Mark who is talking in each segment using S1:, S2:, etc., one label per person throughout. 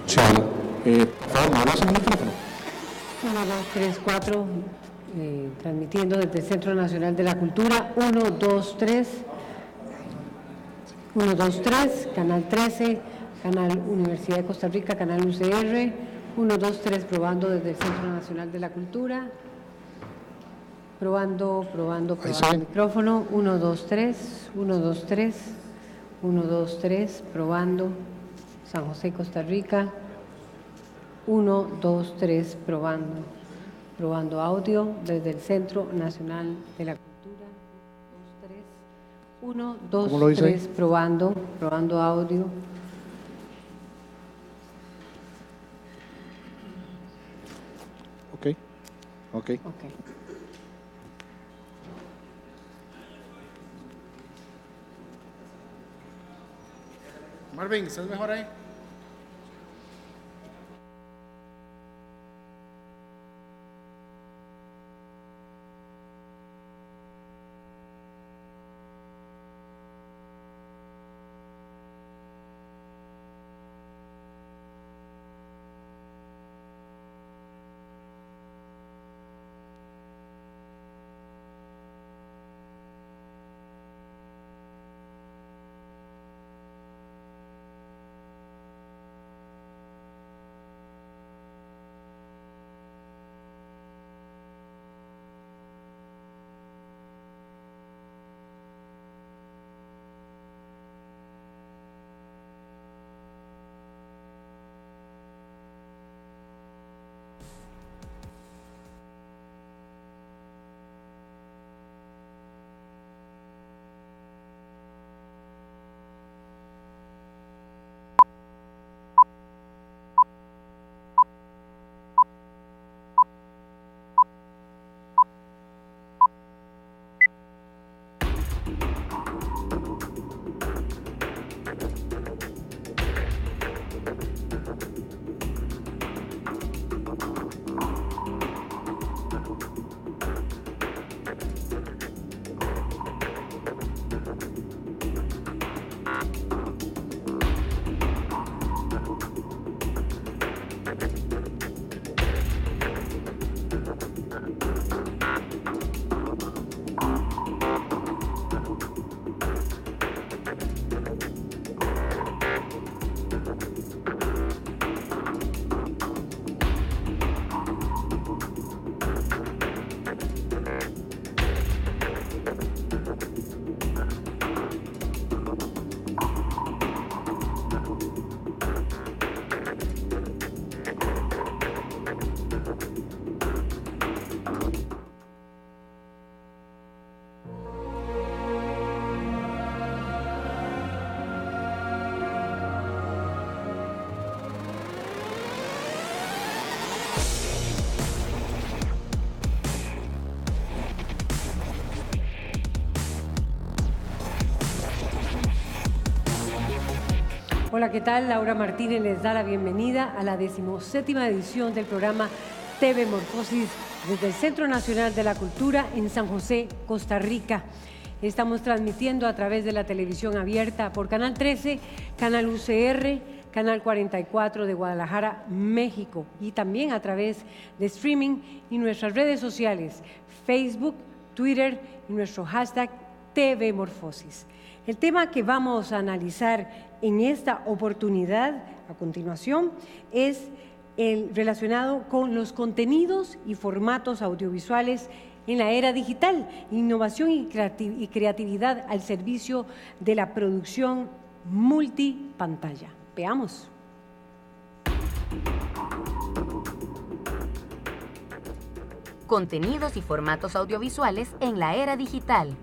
S1: Sí. Por favor, ¿me hablas en el micrófono?
S2: 1, 2, 3, 4, transmitiendo desde el Centro Nacional de la Cultura. 1, 2, 3. 1, 2, 3, Canal 13, Canal Universidad de Costa Rica, Canal UCR. 1, 2, 3, probando desde el Centro Nacional de la Cultura. Probando el micrófono. 1, 2, 3, 1, 2, 3, 1, 2, 3, probando. San José, Costa Rica. 1, 2, 3, probando audio desde el Centro Nacional de la Cultura. 1, 2, 3, probando audio.
S1: Ok.
S3: Marvin, ¿estás mejor ahí?
S2: Hola, ¿qué tal? Laura Martínez les da la bienvenida a la 17ª edición del programa TV Morfosis desde el Centro Nacional de la Cultura en San José, Costa Rica. Estamos transmitiendo a través de la televisión abierta por Canal 13, Canal UCR, Canal 44 de Guadalajara, México, y también a través de streaming y nuestras redes sociales, Facebook, Twitter y nuestro hashtag TV Morfosis. El tema que vamos a analizar en esta oportunidad, a continuación, es el relacionado con los contenidos y formatos audiovisuales en la era digital, innovación y creatividad al servicio de la producción multipantalla. Veamos.
S4: Contenidos y formatos audiovisuales en la era digital.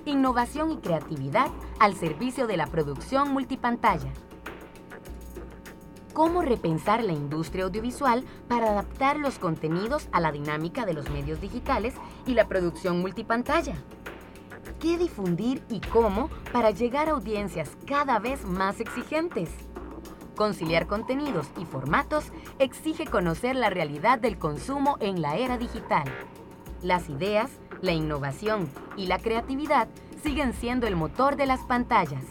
S4: Innovación y creatividad al servicio de la producción multipantalla. ¿Cómo repensar la industria audiovisual para adaptar los contenidos a la dinámica de los medios digitales y la producción multipantalla? ¿Qué difundir y cómo para llegar a audiencias cada vez más exigentes? Conciliar contenidos y formatos exige conocer la realidad del consumo en la era digital. Las ideas, la innovación y la creatividad siguen siendo el motor de las pantallas,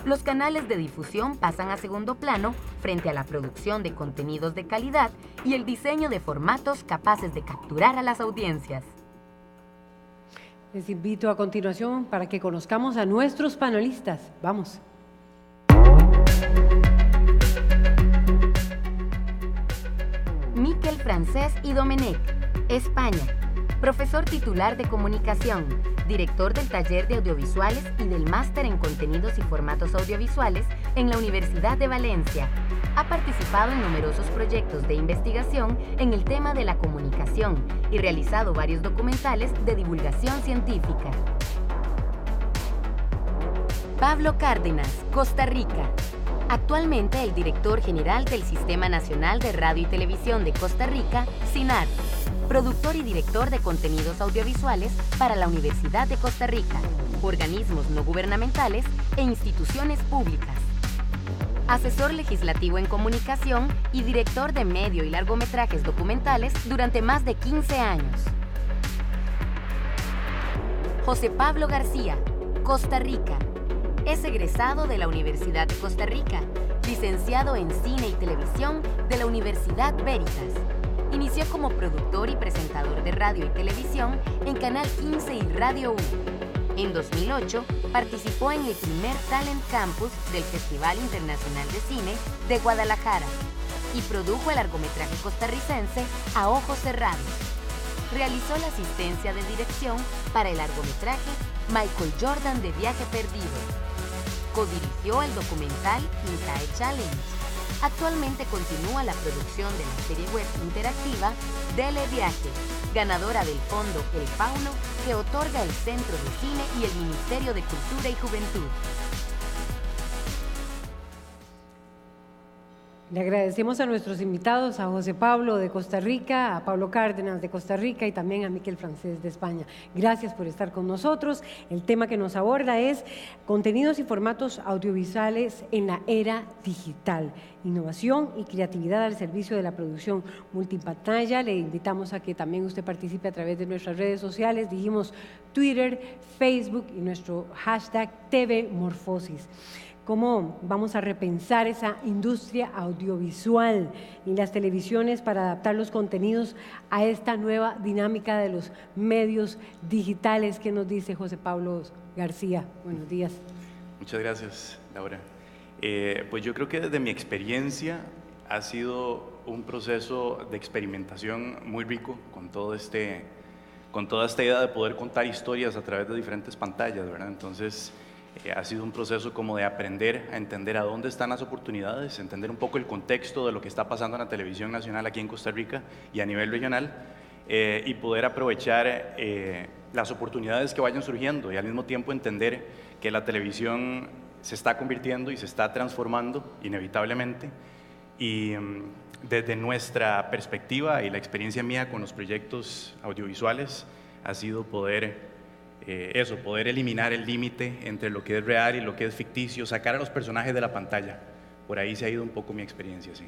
S4: los canales de difusión pasan a segundo plano frente a la producción de contenidos de calidad y el diseño de formatos capaces de capturar a las audiencias.
S2: Les invito a continuación para que conozcamos a nuestros panelistas. Vamos.
S4: Miquel Francés y Domenech, España. Profesor titular de Comunicación, director del Taller de Audiovisuales y del Máster en Contenidos y Formatos Audiovisuales en la Universidad de Valencia. Ha participado en numerosos proyectos de investigación en el tema de la comunicación y realizado varios documentales de divulgación científica. Pablo Cárdenas, Costa Rica. Actualmente el director general del Sistema Nacional de Radio y Televisión de Costa Rica, SINAR. Productor y director de contenidos audiovisuales para la Universidad de Costa Rica, organismos no gubernamentales e instituciones públicas. Asesor legislativo en comunicación y director de medio y largometrajes documentales durante más de 15 años. José Pablo García, Costa Rica. Es egresado de la Universidad de Costa Rica, licenciado en Cine y Televisión de la Universidad Veritas. Inició como productor y presentador de radio y televisión en Canal 15 y Radio 1. En 2008, participó en el primer Talent Campus del Festival Internacional de Cine de Guadalajara y produjo el largometraje costarricense A Ojos Cerrados. Realizó la asistencia de dirección para el largometraje Michael Jordan de Viaje Perdido. Codirigió el documental Incae Challenge. Actualmente continúa la producción de la serie web interactiva Dele Viaje, ganadora del fondo El Fauno que otorga el Centro de Cine y el Ministerio de Cultura y Juventud.
S2: Le agradecemos a nuestros invitados, a José Pablo de Costa Rica, a Pablo Cárdenas de Costa Rica y también a Miquel Francés de España. Gracias por estar con nosotros. El tema que nos aborda es contenidos y formatos audiovisuales en la era digital, innovación y creatividad al servicio de la producción multipantalla. Le invitamos a que también usted participe a través de nuestras redes sociales. Dijimos Twitter, Facebook y nuestro hashtag TV Morfosis. Cómo vamos a repensar esa industria audiovisual y las televisiones para adaptar los contenidos a esta nueva dinámica de los medios digitales. ¿Qué nos dice José Pablo García? Buenos días.
S3: Muchas gracias, Laura. Pues yo creo que desde mi experiencia ha sido un proceso de experimentación muy rico con toda esta idea de poder contar historias a través de diferentes pantallas, ¿verdad? Entonces, ha sido un proceso como de aprender a entender a dónde están las oportunidades, entender un poco el contexto de lo que está pasando en la televisión nacional aquí en Costa Rica y a nivel regional, y poder aprovechar las oportunidades que vayan surgiendo y al mismo tiempo entender que la televisión se está convirtiendo y se está transformando inevitablemente. Y desde nuestra perspectiva y la experiencia mía con los proyectos audiovisuales ha sido poder eliminar el límite entre lo que es real y lo que es ficticio, sacar a los personajes de la pantalla. Por ahí se ha ido un poco mi experiencia, sí.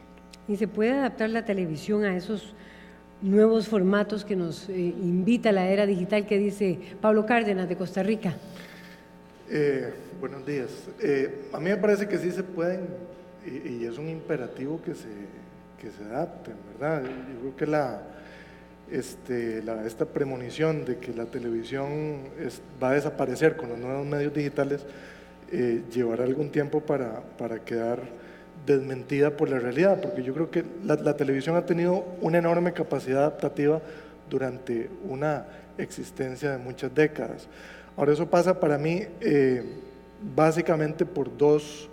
S2: ¿Y se puede adaptar la televisión a esos nuevos formatos que nos invita la era digital que dice Pablo Cárdenas de Costa Rica?
S5: Buenos días. A mí me parece que sí se pueden y es un imperativo que se adapten, ¿verdad? Yo creo que esta premonición de que la televisión va a desaparecer con los nuevos medios digitales llevará algún tiempo para quedar desmentida por la realidad, porque yo creo que la televisión ha tenido una enorme capacidad adaptativa durante una existencia de muchas décadas. Ahora, eso pasa para mí básicamente por dos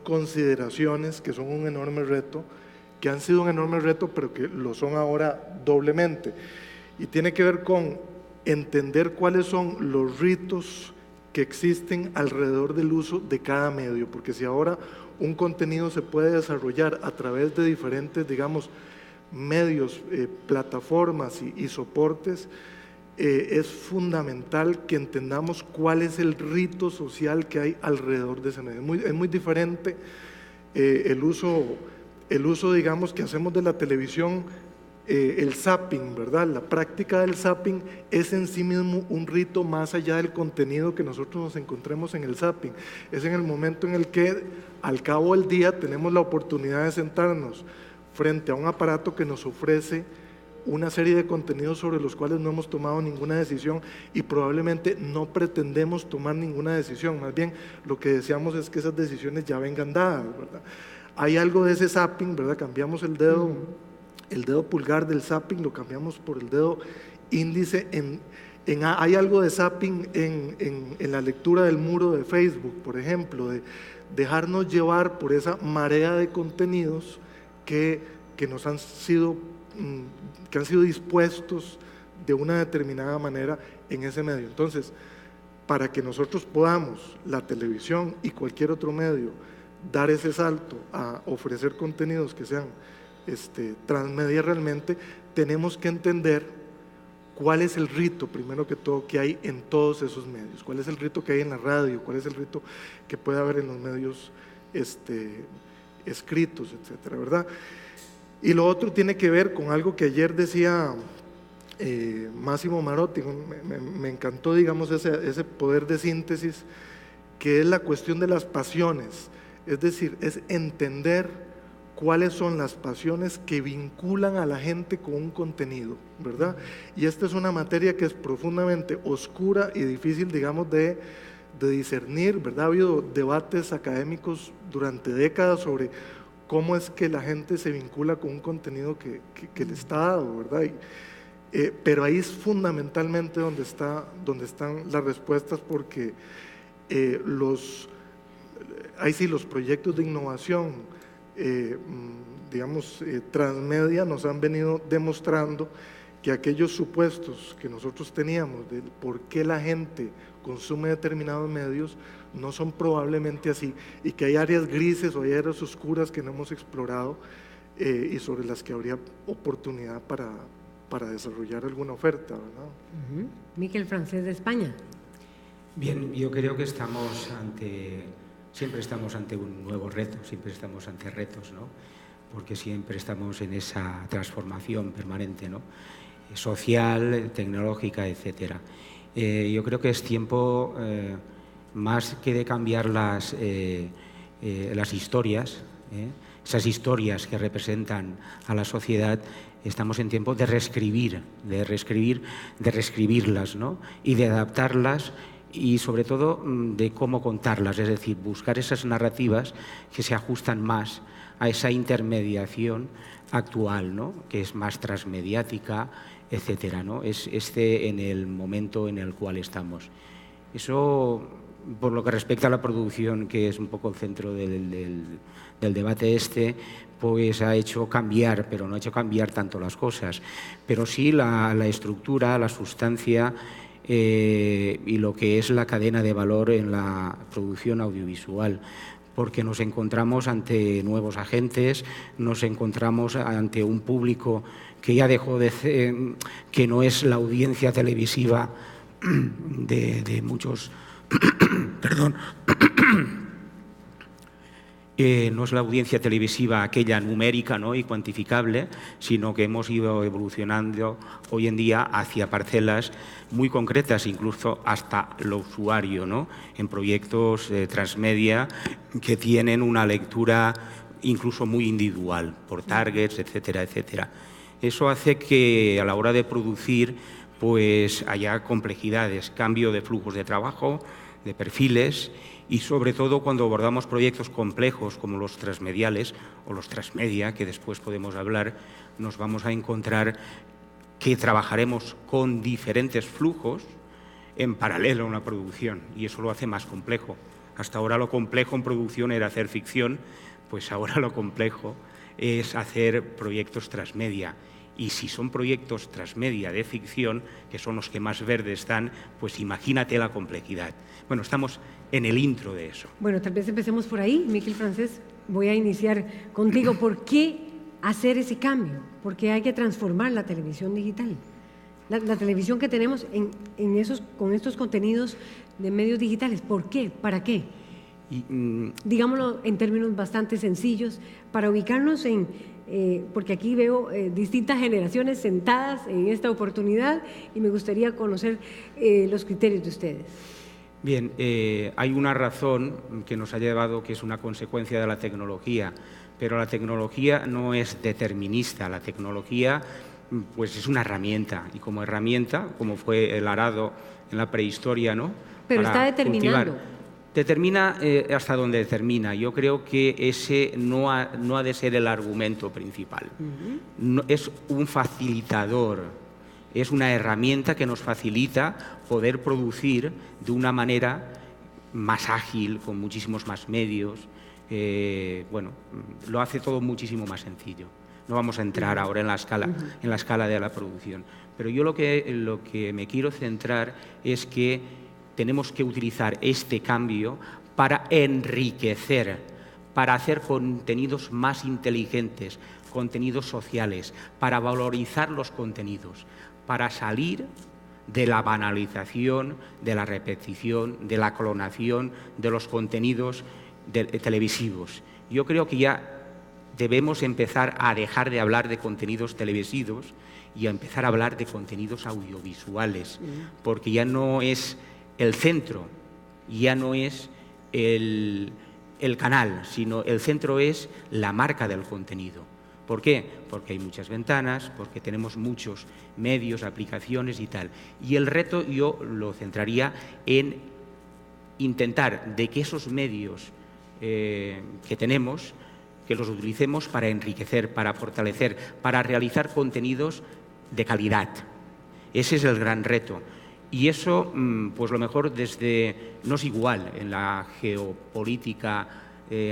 S5: consideraciones que son un enorme reto, que han sido un enorme reto, pero que lo son ahora doblemente. Y tiene que ver con entender cuáles son los ritos que existen alrededor del uso de cada medio, porque si ahora un contenido se puede desarrollar a través de diferentes, digamos, medios, plataformas y soportes, es fundamental que entendamos cuál es el rito social que hay alrededor de ese medio. Es muy diferente el uso, digamos, que hacemos de la televisión el zapping, ¿verdad? La práctica del zapping es en sí mismo un rito más allá del contenido que nosotros nos encontremos en el zapping. Es en el momento en el que al cabo del día tenemos la oportunidad de sentarnos frente a un aparato que nos ofrece una serie de contenidos sobre los cuales no hemos tomado ninguna decisión y probablemente no pretendemos tomar ninguna decisión. Más bien lo que deseamos es que esas decisiones ya vengan dadas, ¿verdad? Hay algo de ese zapping, ¿verdad? Cambiamos el dedo pulgar del zapping, lo cambiamos por el dedo índice. Hay algo de zapping en la lectura del muro de Facebook, por ejemplo, de dejarnos llevar por esa marea de contenidos que nos han sido dispuestos de una determinada manera en ese medio. Entonces, para que nosotros podamos, la televisión y cualquier otro medio, dar ese salto a ofrecer contenidos que sean transmedia realmente, tenemos que entender cuál es el rito, primero que todo, que hay en todos esos medios, cuál es el rito que hay en la radio, cuál es el rito que puede haber en los medios escritos, etcétera, ¿verdad? Y lo otro tiene que ver con algo que ayer decía Massimo Marotti, me encantó, digamos, ese poder de síntesis, que es la cuestión de las pasiones, es decir, es entender cuáles son las pasiones que vinculan a la gente con un contenido, ¿verdad? Y esta es una materia que es profundamente oscura y difícil, digamos, de discernir, ¿verdad? Ha habido debates académicos durante décadas sobre cómo es que la gente se vincula con un contenido que le está dado, ¿verdad? Pero ahí es fundamentalmente donde están las respuestas, porque los proyectos de innovación, transmedia, nos han venido demostrando que aquellos supuestos que nosotros teníamos de por qué la gente consume determinados medios no son probablemente así, y que hay áreas grises o hay áreas oscuras que no hemos explorado y sobre las que habría oportunidad para desarrollar alguna oferta, ¿verdad?
S2: Miquel Francés, de España.
S6: Bien, yo creo que siempre estamos ante un nuevo reto, siempre estamos ante retos, ¿no? Porque siempre estamos en esa transformación permanente, ¿no? Social, tecnológica, etcétera. Yo creo que es tiempo, más que de cambiar las historias, esas historias que representan a la sociedad, estamos en tiempo de reescribirlas, ¿no? Y de adaptarlas, y sobre todo de cómo contarlas, es decir, buscar esas narrativas que se ajustan más a esa intermediación actual, ¿no? Que es más transmediática, etcétera, ¿no? Es en el momento en el cual estamos. Eso, por lo que respecta a la producción, que es un poco el centro del debate pues ha hecho cambiar, pero no ha hecho cambiar tanto las cosas, pero sí la estructura, la sustancia y lo que es la cadena de valor en la producción audiovisual, porque nos encontramos ante nuevos agentes, nos encontramos ante un público que ya dejó de ser, que no es la audiencia televisiva de muchos, perdón, no es la audiencia televisiva aquella numérica, ¿no? Y cuantificable, sino que hemos ido evolucionando hoy en día hacia parcelas muy concretas, incluso hasta lo usuario, ¿no? En proyectos transmedia que tienen una lectura incluso muy individual, por targets, etcétera, etcétera. Eso hace que a la hora de producir pues haya complejidades, cambio de flujos de trabajo, de perfiles, y sobre todo cuando abordamos proyectos complejos como los transmediales o los transmedia, que después podemos hablar, nos vamos a encontrar que trabajaremos con diferentes flujos en paralelo a una producción, y eso lo hace más complejo. Hasta ahora lo complejo en producción era hacer ficción, pues ahora lo complejo es hacer proyectos transmedia. Y si son proyectos transmedia de ficción, que son los que más verdes están, pues imagínate la complejidad. Bueno, estamos en el intro de eso.
S2: Bueno, tal vez empecemos por ahí. Miquel Francés, voy a iniciar contigo. ¿Por qué hacer ese cambio? ¿Por qué hay que transformar la televisión digital? La televisión que tenemos con estos contenidos de medios digitales, ¿por qué? ¿Para qué? Digámoslo en términos bastante sencillos, para ubicarnos en porque aquí veo distintas generaciones sentadas en esta oportunidad y me gustaría conocer los criterios de ustedes.
S6: Bien, hay una razón que nos ha llevado, que es una consecuencia de la tecnología, pero la tecnología no es determinista, la tecnología pues es una herramienta, y como herramienta, como fue el arado en la prehistoria, ¿no?
S2: Pero
S6: Para
S2: está determinando.
S6: cultivar. Determina hasta donde determina. Yo creo que ese no ha de ser el argumento principal. No, es un facilitador, es una herramienta que nos facilita poder producir de una manera más ágil, con muchísimos más medios. Bueno, lo hace todo muchísimo más sencillo. No vamos a entrar ahora en la escala de la producción. Pero yo lo que me quiero centrar es que tenemos que utilizar este cambio para enriquecer, para hacer contenidos más inteligentes, contenidos sociales, para valorizar los contenidos, para salir de la banalización, de la repetición, de la clonación de los contenidos televisivos. Yo creo que ya debemos empezar a dejar de hablar de contenidos televisivos y a empezar a hablar de contenidos audiovisuales, porque ya no es el centro, ya no es el canal, sino el centro es la marca del contenido. ¿Por qué? Porque hay muchas ventanas, porque tenemos muchos medios, aplicaciones y tal. Y el reto yo lo centraría en intentar de que esos medios que tenemos, que los utilicemos para enriquecer, para fortalecer, para realizar contenidos de calidad. Ese es el gran reto. Y eso, pues lo mejor no es igual, en la geopolítica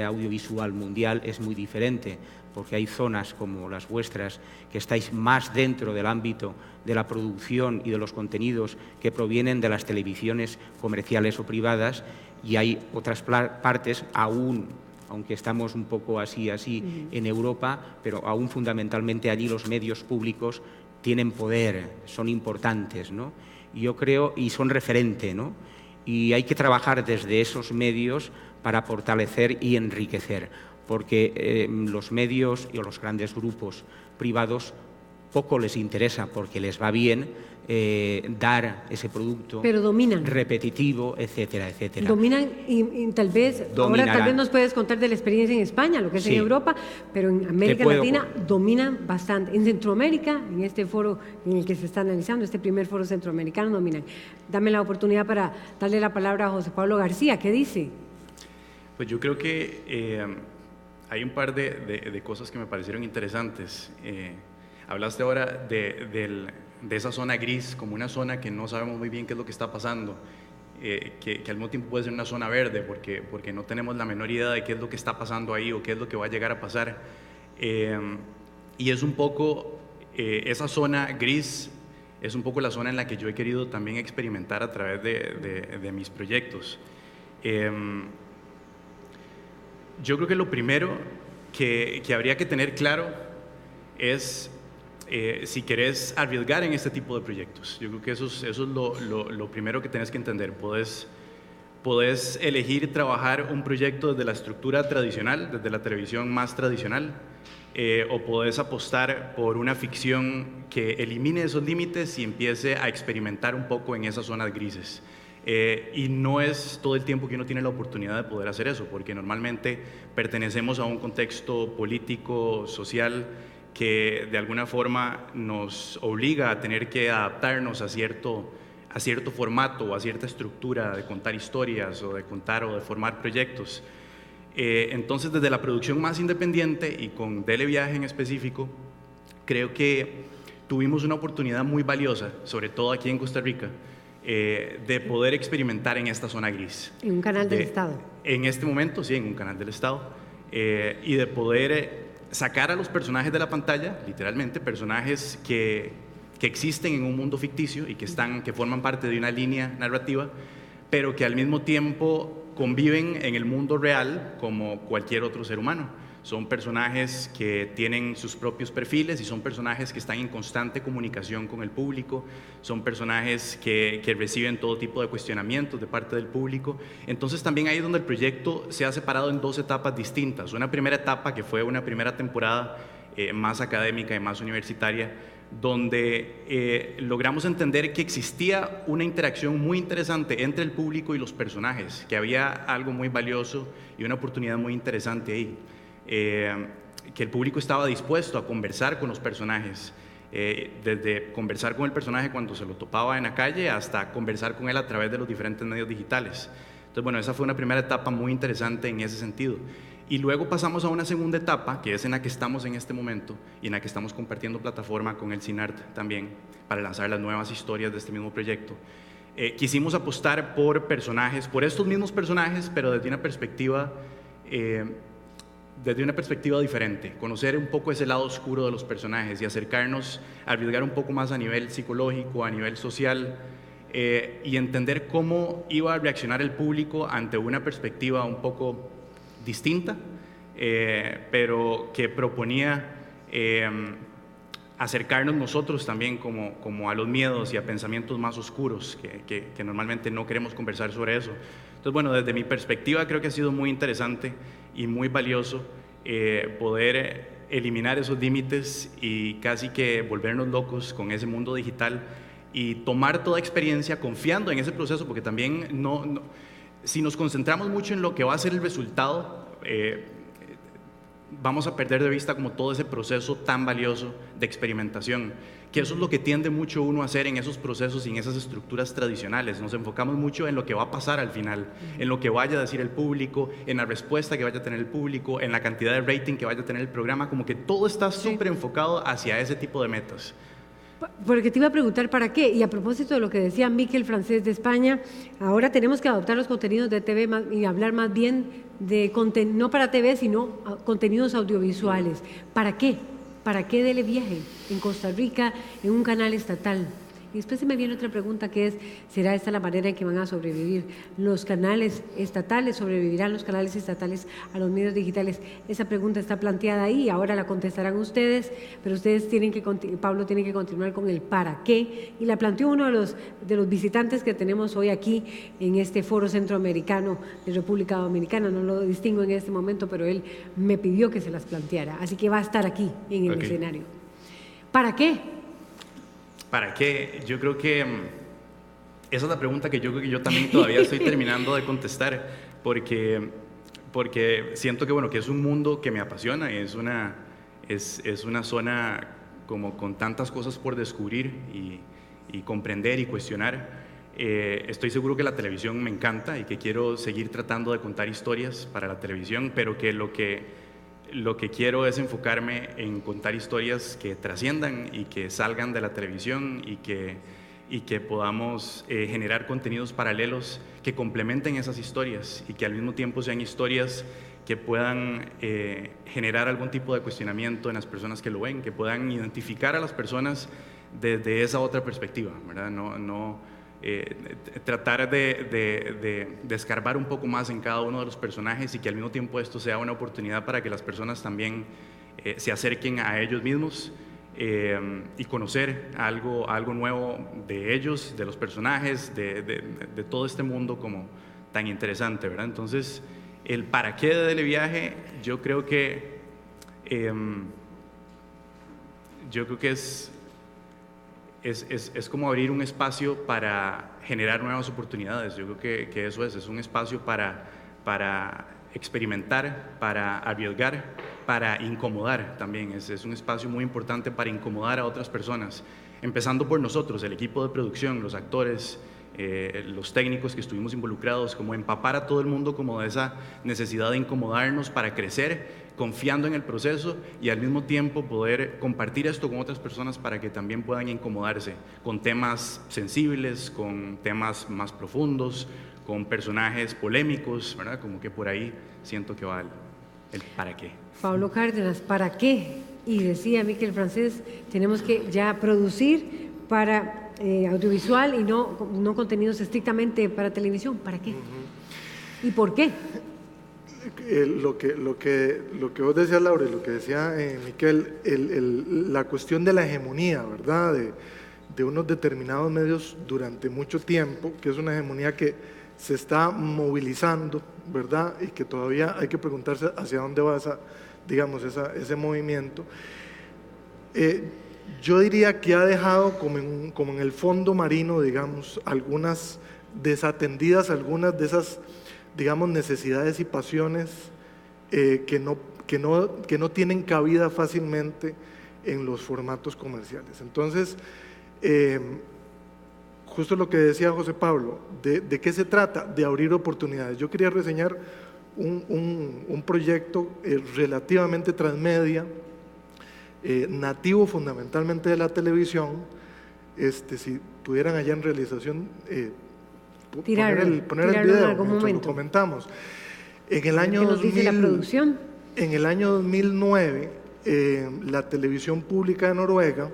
S6: audiovisual mundial es muy diferente, porque hay zonas como las vuestras que estáis más dentro del ámbito de la producción y de los contenidos que provienen de las televisiones comerciales o privadas, y hay otras partes aunque estamos un poco así en Europa, pero aún fundamentalmente allí los medios públicos tienen poder, son importantes, ¿no? Yo creo, y son referente, ¿no? Y hay que trabajar desde esos medios para fortalecer y enriquecer, porque los medios y los grandes grupos privados poco les interesa, porque les va bien dar ese producto,
S2: pero dominan,
S6: repetitivo, etcétera, etcétera.
S2: Dominan y tal vez, ahora tal vez nos puedes contar de la experiencia en España, lo que es en Europa, pero en América Latina dominan bastante. En Centroamérica, en este foro en el que se está analizando, este primer foro centroamericano, dominan. Dame la oportunidad para darle la palabra a José Pablo García. ¿Qué dice?
S3: Pues yo creo que hay un par de cosas que me parecieron interesantes. Hablaste ahora de esa zona gris como una zona que no sabemos muy bien qué es lo que está pasando, que al mismo tiempo puede ser una zona verde porque no tenemos la menor idea de qué es lo que está pasando ahí o qué es lo que va a llegar a pasar. Y es un poco, esa zona gris es un poco la zona en la que yo he querido también experimentar a través de mis proyectos. Yo creo que lo primero que habría que tener claro es si querés arriesgar en este tipo de proyectos. Yo creo que eso es lo primero que tenés que entender. Podés elegir trabajar un proyecto desde la estructura tradicional, desde la televisión más tradicional, o podés apostar por una ficción que elimine esos límites y empiece a experimentar un poco en esas zonas grises. Y no es todo el tiempo que uno tiene la oportunidad de poder hacer eso, porque normalmente pertenecemos a un contexto político, social, que de alguna forma nos obliga a tener que adaptarnos a cierto formato o a cierta estructura de contar historias o de contar o de formar proyectos. Entonces, desde la producción más independiente y con Dele Viaje en específico, creo que tuvimos una oportunidad muy valiosa, sobre todo aquí en Costa Rica, de poder experimentar en esta zona gris.
S2: En un canal del Estado.
S3: En este momento, sí, en un canal del Estado, y de poder sacar a los personajes de la pantalla, literalmente, personajes que existen en un mundo ficticio y que forman parte de una línea narrativa, pero que al mismo tiempo conviven en el mundo real como cualquier otro ser humano. Son personajes que tienen sus propios perfiles y son personajes que están en constante comunicación con el público, son personajes que reciben todo tipo de cuestionamientos de parte del público. Entonces también ahí es donde el proyecto se ha separado en dos etapas distintas. Una primera etapa que fue una primera temporada más académica y más universitaria, donde logramos entender que existía una interacción muy interesante entre el público y los personajes, que había algo muy valioso y una oportunidad muy interesante ahí, que el público estaba dispuesto a conversar con los personajes, desde conversar con el personaje cuando se lo topaba en la calle hasta conversar con él a través de los diferentes medios digitales. Entonces, bueno, esa fue una primera etapa muy interesante en ese sentido. Y luego pasamos a una segunda etapa, que es en la que estamos en este momento y en la que estamos compartiendo plataforma con el CINART también para lanzar las nuevas historias de este mismo proyecto. Quisimos apostar por personajes, por estos mismos personajes, pero desde una perspectiva diferente, conocer un poco ese lado oscuro de los personajes y acercarnos, arriesgar un poco más a nivel psicológico, a nivel social, y entender cómo iba a reaccionar el público ante una perspectiva un poco distinta, pero que proponía acercarnos nosotros también como a los miedos y a pensamientos más oscuros, que normalmente no queremos conversar sobre eso. Entonces, bueno, desde mi perspectiva creo que ha sido muy interesante y muy valioso poder eliminar esos límites y casi que volvernos locos con ese mundo digital y tomar toda experiencia confiando en ese proceso, porque también si nos concentramos mucho en lo que va a ser el resultado, vamos a perder de vista como todo ese proceso tan valioso de experimentación, que eso es lo que tiende mucho uno a hacer en esos procesos y en esas estructuras tradicionales. Nos enfocamos mucho en lo que va a pasar al final, en lo que vaya a decir el público, en la respuesta que vaya a tener el público, en la cantidad de rating que vaya a tener el programa, como que todo está súper enfocado hacia ese tipo de metas.
S2: Porque te iba a preguntar para qué, y a propósito de lo que decía Miquel Francés de España, ahora tenemos que adoptar los contenidos de TV y hablar más bien de no para TV, sino contenidos audiovisuales. ¿Para qué? ¿Para qué Televiaje en Costa Rica, en un canal estatal? Y después se me viene otra pregunta que es, ¿será esta la manera en que van a sobrevivir los canales estatales? ¿Sobrevivirán los canales estatales a los medios digitales? Esa pregunta está planteada ahí, ahora la contestarán ustedes, pero ustedes Pablo tiene que continuar con el para qué, y la planteó uno de los visitantes que tenemos hoy aquí en este foro centroamericano de República Dominicana. No lo distingo en este momento, pero él me pidió que se las planteara, así que va a estar aquí en el escenario. ¿Para qué?
S3: ¿Para qué? Yo creo que esa es la pregunta que yo también todavía estoy terminando de contestar, porque siento que, bueno, que es un mundo que me apasiona y es una zona como con tantas cosas por descubrir y comprender y cuestionar. Estoy seguro que la televisión me encanta y que quiero seguir tratando de contar historias para la televisión, pero que lo que quiero es enfocarme en contar historias que trasciendan y que salgan de la televisión y que podamos generar contenidos paralelos que complementen esas historias y que al mismo tiempo sean historias que puedan generar algún tipo de cuestionamiento en las personas que lo ven, que puedan identificar a las personas desde esa otra perspectiva, ¿verdad? Tratar de escarbar un poco más en cada uno de los personajes y que al mismo tiempo esto sea una oportunidad para que las personas también se acerquen a ellos mismos y conocer algo nuevo de ellos, de los personajes, de todo este mundo como tan interesante, ¿verdad? Entonces, el para qué de Televiaje, yo creo que es como abrir un espacio para generar nuevas oportunidades. Yo creo que eso es un espacio para experimentar, para arriesgar, para incomodar también. Es un espacio muy importante para incomodar a otras personas, empezando por nosotros, el equipo de producción, los actores, los técnicos que estuvimos involucrados, como empapar a todo el mundo como de esa necesidad de incomodarnos para crecer, confiando en el proceso y al mismo tiempo poder compartir esto con otras personas para que también puedan incomodarse con temas sensibles, con temas más profundos, con personajes polémicos, ¿verdad? Como que por ahí siento que va el para qué.
S2: Pablo Cárdenas, ¿para qué? Y decía Miquel Francés, tenemos que ya producir para audiovisual y no contenidos estrictamente para televisión. ¿Para qué? ¿Y por qué?
S5: Lo que vos decías, Laura, y lo que decía Miquel, la cuestión de la hegemonía, ¿verdad? De unos determinados medios durante mucho tiempo, que es una hegemonía que se está movilizando, ¿verdad? Y que todavía hay que preguntarse hacia dónde va esa digamos, ese movimiento. Yo diría que ha dejado como en el fondo marino, digamos, algunas desatendidas, algunas de esas, digamos, necesidades y pasiones que no tienen cabida fácilmente en los formatos comerciales. Entonces, justo lo que decía José Pablo, ¿de qué se trata? De abrir oportunidades. Yo quería reseñar un proyecto relativamente transmedia, nativo fundamentalmente de la televisión. Si pudieran allá en realización poner el video,
S2: en algún momento.
S5: lo comentamos. En el año
S2: ¿Qué nos dice la producción?
S5: En el año 2009, la televisión pública de Noruega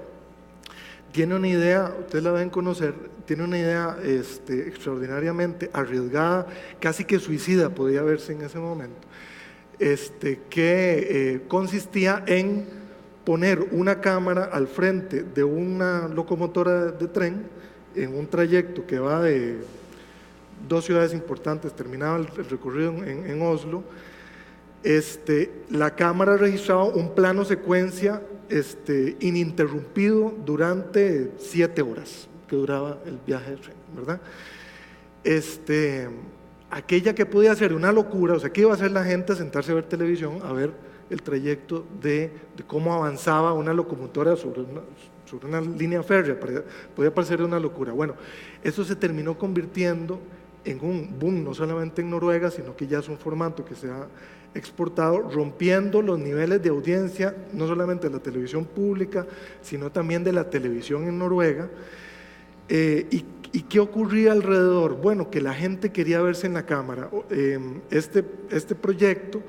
S5: tiene una idea, ustedes la deben conocer, tiene una idea extraordinariamente arriesgada, casi que suicida podía verse en ese momento, que consistía en poner una cámara al frente de una locomotora de tren en un trayecto que va de dos ciudades importantes, terminaba el recorrido en Oslo. La cámara registraba un plano secuencia ininterrumpido durante 7 horas que duraba el viaje de tren, ¿verdad? Aquella que podía ser una locura, o sea, que iba a hacer la gente a sentarse a ver televisión, a ver el trayecto de cómo avanzaba una locomotora sobre una línea férrea, podía parecer una locura. Bueno, eso se terminó convirtiendo en un boom, no solamente en Noruega, sino que ya es un formato que se ha exportado, rompiendo los niveles de audiencia, no solamente de la televisión pública, sino también de la televisión en Noruega. ¿Y qué ocurría alrededor? Bueno, que la gente quería verse en la cámara. Este proyecto,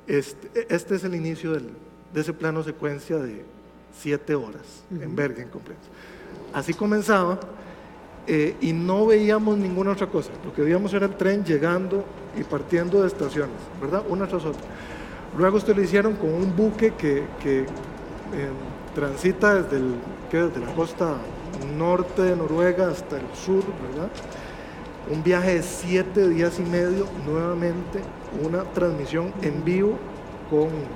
S5: este es el inicio de ese plano secuencia de 7 horas en Bergen, completo. Así comenzaba. Y no veíamos ninguna otra cosa, lo que veíamos era el tren llegando y partiendo de estaciones, ¿verdad? Una tras otra. Luego esto lo hicieron con un buque que transita desde la costa norte de Noruega hasta el sur, ¿verdad? Un viaje de 7 días y medio, nuevamente una transmisión en vivo,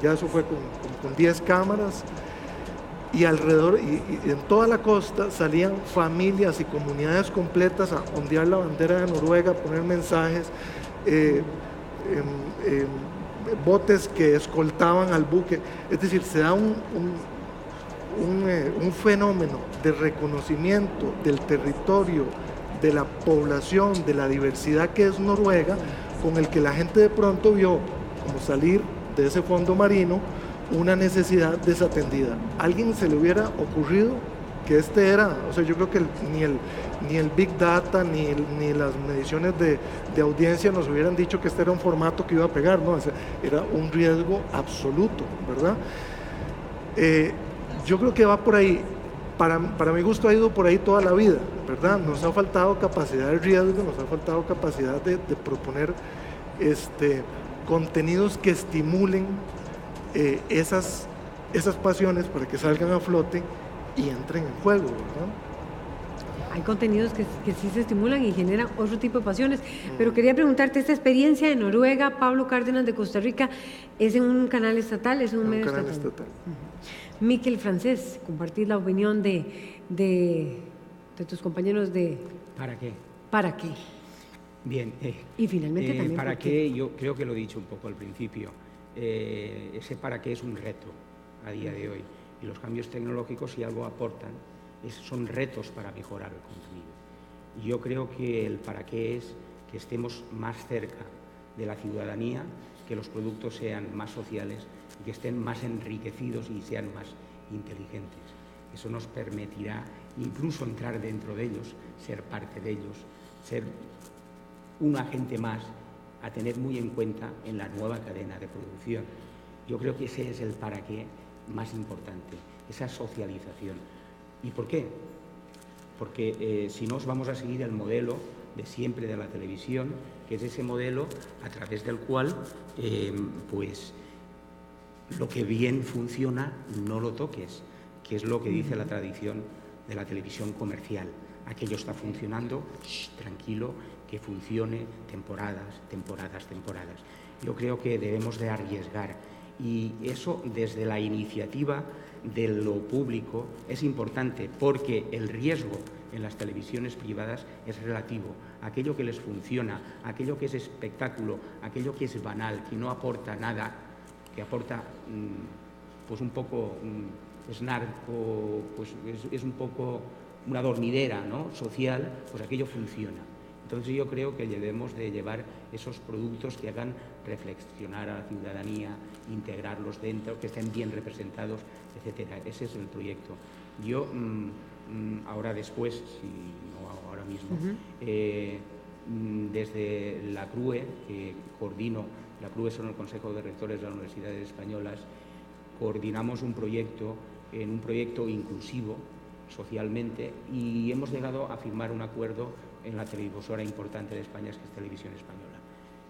S5: ya eso fue con 10 cámaras. Y alrededor, y en toda la costa salían familias y comunidades completas a ondear la bandera de Noruega, a poner mensajes, botes que escoltaban al buque. Es decir, se da un fenómeno de reconocimiento del territorio, de la población, de la diversidad que es Noruega, con el que la gente de pronto vio como salir de ese fondo marino una necesidad desatendida. ¿A alguien se le hubiera ocurrido que o sea, yo creo que ni el Big Data, ni las mediciones de audiencia nos hubieran dicho que este era un formato que iba a pegar, ¿no? O sea, era un riesgo absoluto, ¿verdad? Yo creo que va por ahí. Para mi gusto ha ido por ahí toda la vida, ¿verdad? Nos ha faltado capacidad de riesgo, nos ha faltado capacidad de proponer contenidos que estimulen esas pasiones para que salgan a flote y entren en juego, ¿verdad?
S2: Hay contenidos que sí se estimulan y generan otro tipo de pasiones, pero quería preguntarte, esta experiencia de Noruega, Pablo Cárdenas de Costa Rica, ¿es en un canal estatal? ¿Es en un medio
S5: canal
S2: estatal? Miquel Francés, compartir la opinión de tus compañeros de...
S6: ¿Para qué?
S2: ¿Para qué?
S6: Bien.
S2: Y finalmente también...
S6: ¿Para qué? Yo creo que lo he dicho un poco al principio. Ese para qué es un reto a día de hoy. Y los cambios tecnológicos, si algo aportan, son retos para mejorar el contenido. Y yo creo que el para qué es que estemos más cerca de la ciudadanía, que los productos sean más sociales y que estén más enriquecidos y sean más inteligentes. Eso nos permitirá incluso entrar dentro de ellos, ser parte de ellos, ser un agente más a tener muy en cuenta en la nueva cadena de producción. Yo creo que ese es el para qué más importante, esa socialización. ¿Y por qué? Porque si no, vamos a seguir el modelo de siempre de la televisión, que es ese modelo a través del cual pues lo que bien funciona no lo toques, que es lo que dice la tradición de la televisión comercial. Aquello está funcionando, tranquilo, que funcione temporadas. Yo creo que debemos de arriesgar Y eso, desde la iniciativa de lo público, es importante, porque el riesgo en las televisiones privadas es relativo. Aquello que les funciona, aquello que es espectáculo, aquello que es banal, que no aporta nada, que aporta pues un poco snark, o pues es un poco una dormidera, ¿no?, social, pues aquello funciona. Entonces yo creo que debemos de llevar esos productos que hagan reflexionar a la ciudadanía, integrarlos dentro, que estén bien representados, etcétera. Ese es el proyecto. Yo ahora después, si no ahora mismo, desde la CRUE, que coordino, la CRUE son el Consejo de Rectores de las Universidades Españolas, coordinamos un proyecto inclusivo socialmente, y hemos llegado a firmar un acuerdo en la televisora importante de España, que es Televisión Española.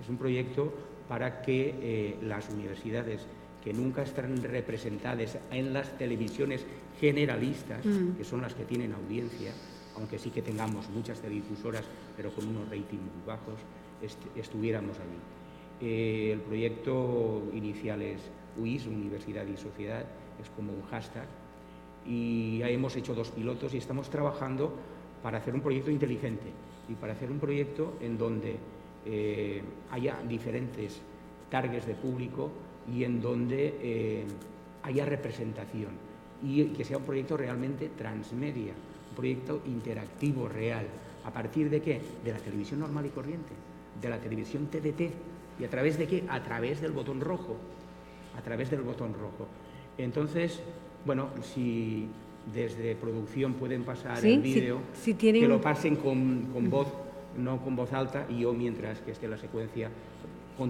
S6: Es un proyecto para que las universidades que nunca están representadas en las televisiones generalistas, que son las que tienen audiencia, aunque sí que tengamos muchas televisoras, pero con unos ratings muy bajos, estuviéramos allí. El proyecto inicial es UIS, Universidad y Sociedad, es como un hashtag, y ya hemos hecho 2 pilotos y estamos trabajando para hacer un proyecto inteligente y para hacer un proyecto en donde haya diferentes targets de público y en donde haya representación, y que sea un proyecto realmente transmedia, un proyecto interactivo real. ¿A partir de qué? De la televisión normal y corriente, de la televisión TDT. ¿Y a través de qué? A través del botón rojo. A través del botón rojo. Entonces, bueno, si desde producción pueden pasar el vídeo,
S2: si tienen...
S6: que lo pasen con voz, no con voz alta, y yo, mientras que esté la secuencia,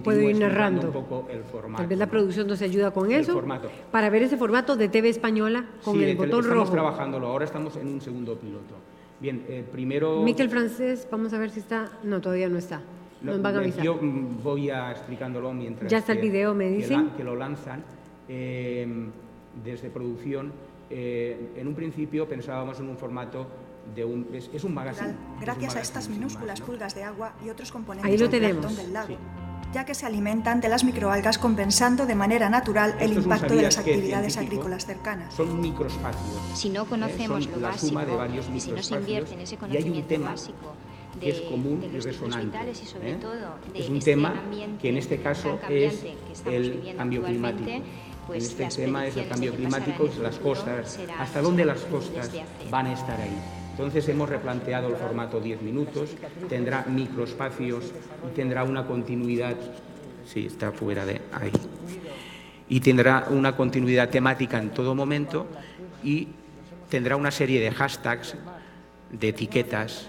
S2: puedo ir narrando
S6: un poco el formato.
S2: Tal vez la producción nos ayuda con
S6: el
S2: eso,
S6: formato.
S2: Para ver ese formato de TV Española con el botón rojo.
S6: Estamos trabajándolo, ahora estamos en un segundo piloto. Bien, primero...
S2: Miquel Francés, vamos a ver si está... No, todavía no está. Nos van a avisar.
S6: Yo voy a explicándolo mientras...
S2: Ya está el video, me dicen.
S6: Que lo lanzan desde producción. En un principio pensábamos en un formato de un... Es un magazine.
S7: Gracias a estas minúsculas pulgas de agua y otros componentes
S2: ahí lo
S7: del
S2: tenemos.
S7: plancton del lago,
S6: Sí.
S7: ya que se alimentan de las microalgas, compensando de manera natural el impacto de las actividades agrícolas cercanas.
S6: Son microespacios.
S8: Si no conocemos
S6: son
S8: lo
S6: la
S8: básico,
S6: suma de varios
S8: y si no se invierte en ese
S6: y hay un
S8: conocimiento
S6: tema
S8: básico
S6: que es común
S8: de
S6: y
S8: los
S6: resonante.
S8: hospitales y sobre todo de
S6: es un
S8: este
S6: tema
S8: ambiente
S6: que en este
S8: tan
S6: caso
S8: cambiante
S6: es
S8: que estamos
S6: el
S8: viviendo
S6: cambio
S8: actualmente,
S6: climático.
S8: pues
S6: en
S8: las
S6: este tema es el
S8: predicciones
S6: cambio
S8: de qué pasará
S6: climático,
S8: en el
S6: las
S8: futuro
S6: costas,
S8: serán
S6: hasta dónde las
S8: desde
S6: costas
S8: hace.
S6: van a estar ahí. Entonces hemos replanteado el formato 10 minutos, tendrá microespacios y tendrá una continuidad, sí, está fuera de ahí, y tendrá una continuidad temática en todo momento, y tendrá una serie de hashtags, de etiquetas,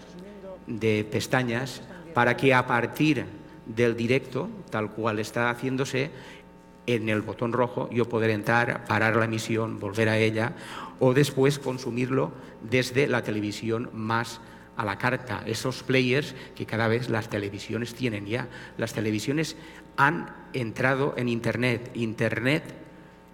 S6: de pestañas, para que a partir del directo, tal cual está haciéndose, en el botón rojo yo poder entrar, parar la emisión, volver a ella, o después consumirlo desde la televisión más a la carta, esos players que cada vez las televisiones tienen ya. Las televisiones han entrado en Internet. Internet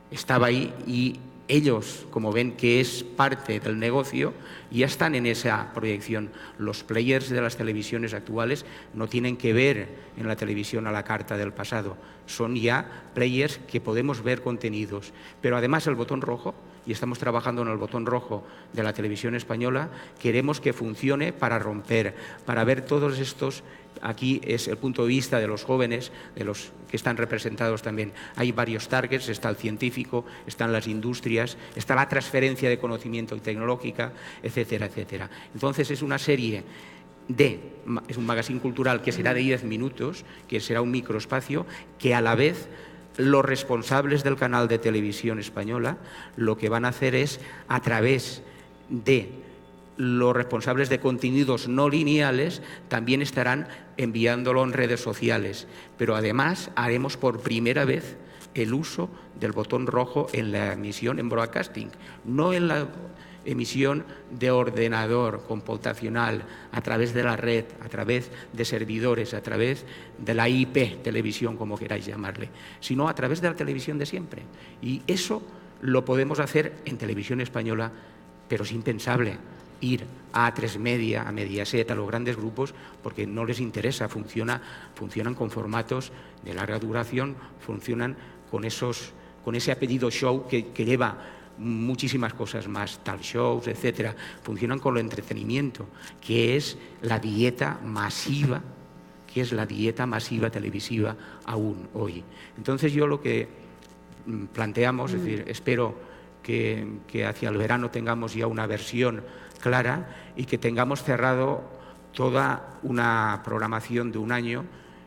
S6: estaba ahí y ellos, como ven que es parte del negocio, ya están en esa proyección. Los players de las televisiones actuales no tienen que ver en la televisión a la carta del pasado. Son ya players que podemos ver contenidos. Pero además el botón rojo, y estamos trabajando en el botón rojo de la televisión española, queremos que funcione para romper, para ver todos estos. Aquí es el punto de vista de los jóvenes, de los que están representados también. Hay varios targets, está el científico, están las industrias, está la transferencia de conocimiento tecnológica, etcétera, etcétera. Entonces es una serie es un magazine cultural que será de 10 minutos, que será un microespacio, que a la vez los responsables del canal de televisión española lo que van a hacer es, a través de los responsables de contenidos no lineales, también estarán enviándolo en redes sociales. Pero además haremos por primera vez el uso del botón rojo en la emisión en broadcasting, no en la emisión de ordenador computacional, a través de la red, a través de servidores, a través de la IP, televisión, como queráis llamarle, sino a través de la televisión de siempre. Y eso lo podemos hacer en televisión española, pero es impensable ir a A3 Media, a Mediaset, a los grandes grupos, porque no les interesa, funcionan con formatos de larga duración, funcionan con esos con ese apellido show que lleva muchísimas cosas más, talk shows, etcétera, funcionan con el entretenimiento, que es la dieta masiva, televisiva aún hoy. Entonces yo lo que planteamos, es decir, espero que hacia el verano tengamos ya una versión clara y que tengamos cerrado toda una programación de un año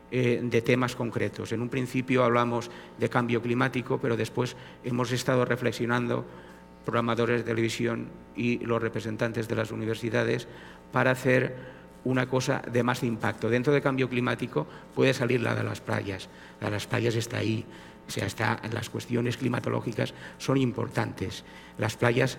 S6: de temas concretos. En un principio hablamos de cambio climático, pero después hemos estado reflexionando, programadores de televisión y los representantes de las universidades, para hacer una cosa de más impacto. Dentro de cambio climático puede salir la de las playas. La de las playas está ahí. O sea, las cuestiones climatológicas son importantes. Las playas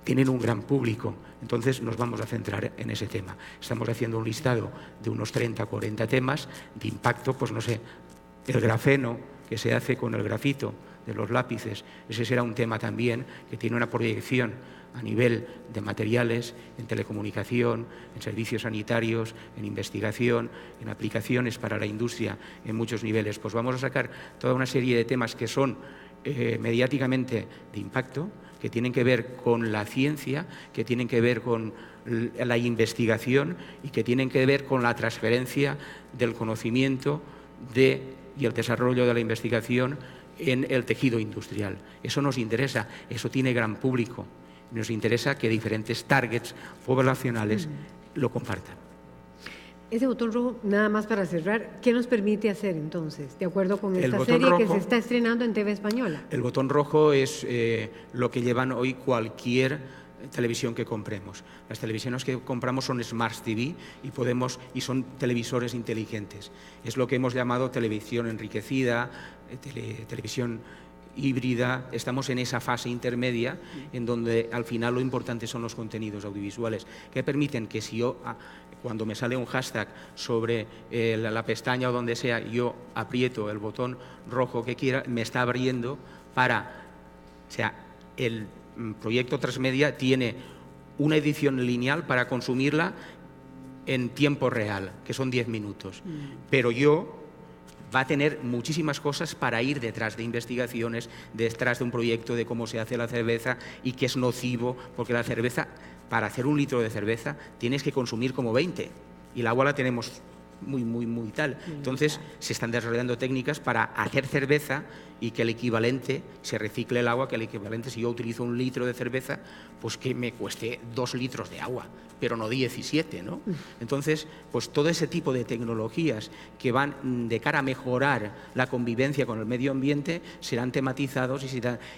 S6: tienen un gran público, entonces nos vamos a centrar en ese tema. Estamos haciendo un listado de unos 30 o 40 temas de impacto, pues no sé, el grafeno que se hace con el grafito de los lápices, ese será un tema también que tiene una proyección a nivel de materiales, en telecomunicación, en servicios sanitarios, en investigación, en aplicaciones para la industria, en muchos niveles. Pues vamos a sacar toda una serie de temas que son mediáticamente de impacto, que tienen que ver con la ciencia, que tienen que ver con la investigación y que tienen que ver con la transferencia del conocimiento y el desarrollo de la investigación en el tejido industrial. Eso nos interesa, eso tiene gran público. Nos interesa que diferentes targets poblacionales lo compartan.
S2: Ese botón rojo, nada más para cerrar, ¿qué nos permite hacer entonces, de acuerdo con esta serie que se está estrenando en TV Española?
S6: El botón rojo es lo que llevan hoy cualquier televisión que compremos. Las televisiones que compramos son Smart TV y son televisores inteligentes. Es lo que hemos llamado televisión enriquecida, televisión híbrida. Estamos en esa fase intermedia en donde al final lo importante son los contenidos audiovisuales que permiten que si yo, cuando me sale un hashtag sobre la pestaña o donde sea, yo aprieto el botón rojo que quiera, me está abriendo o sea, el proyecto Transmedia tiene una edición lineal para consumirla en tiempo real, que son 10 minutos. Pero va a tener muchísimas cosas para ir detrás de investigaciones, detrás de un proyecto de cómo se hace la cerveza y que es nocivo, porque la cerveza, para hacer 1 litro de cerveza, tienes que consumir como 20 y el agua la tenemos muy tal. Entonces, se están desarrollando técnicas para hacer cerveza y que el equivalente, se recicle el agua, que el equivalente, si yo utilizo 1 litro de cerveza, pues que me cueste 2 litros de agua, pero no 17, ¿no? Entonces, pues todo ese tipo de tecnologías que van de cara a mejorar la convivencia con el medio ambiente serán tematizados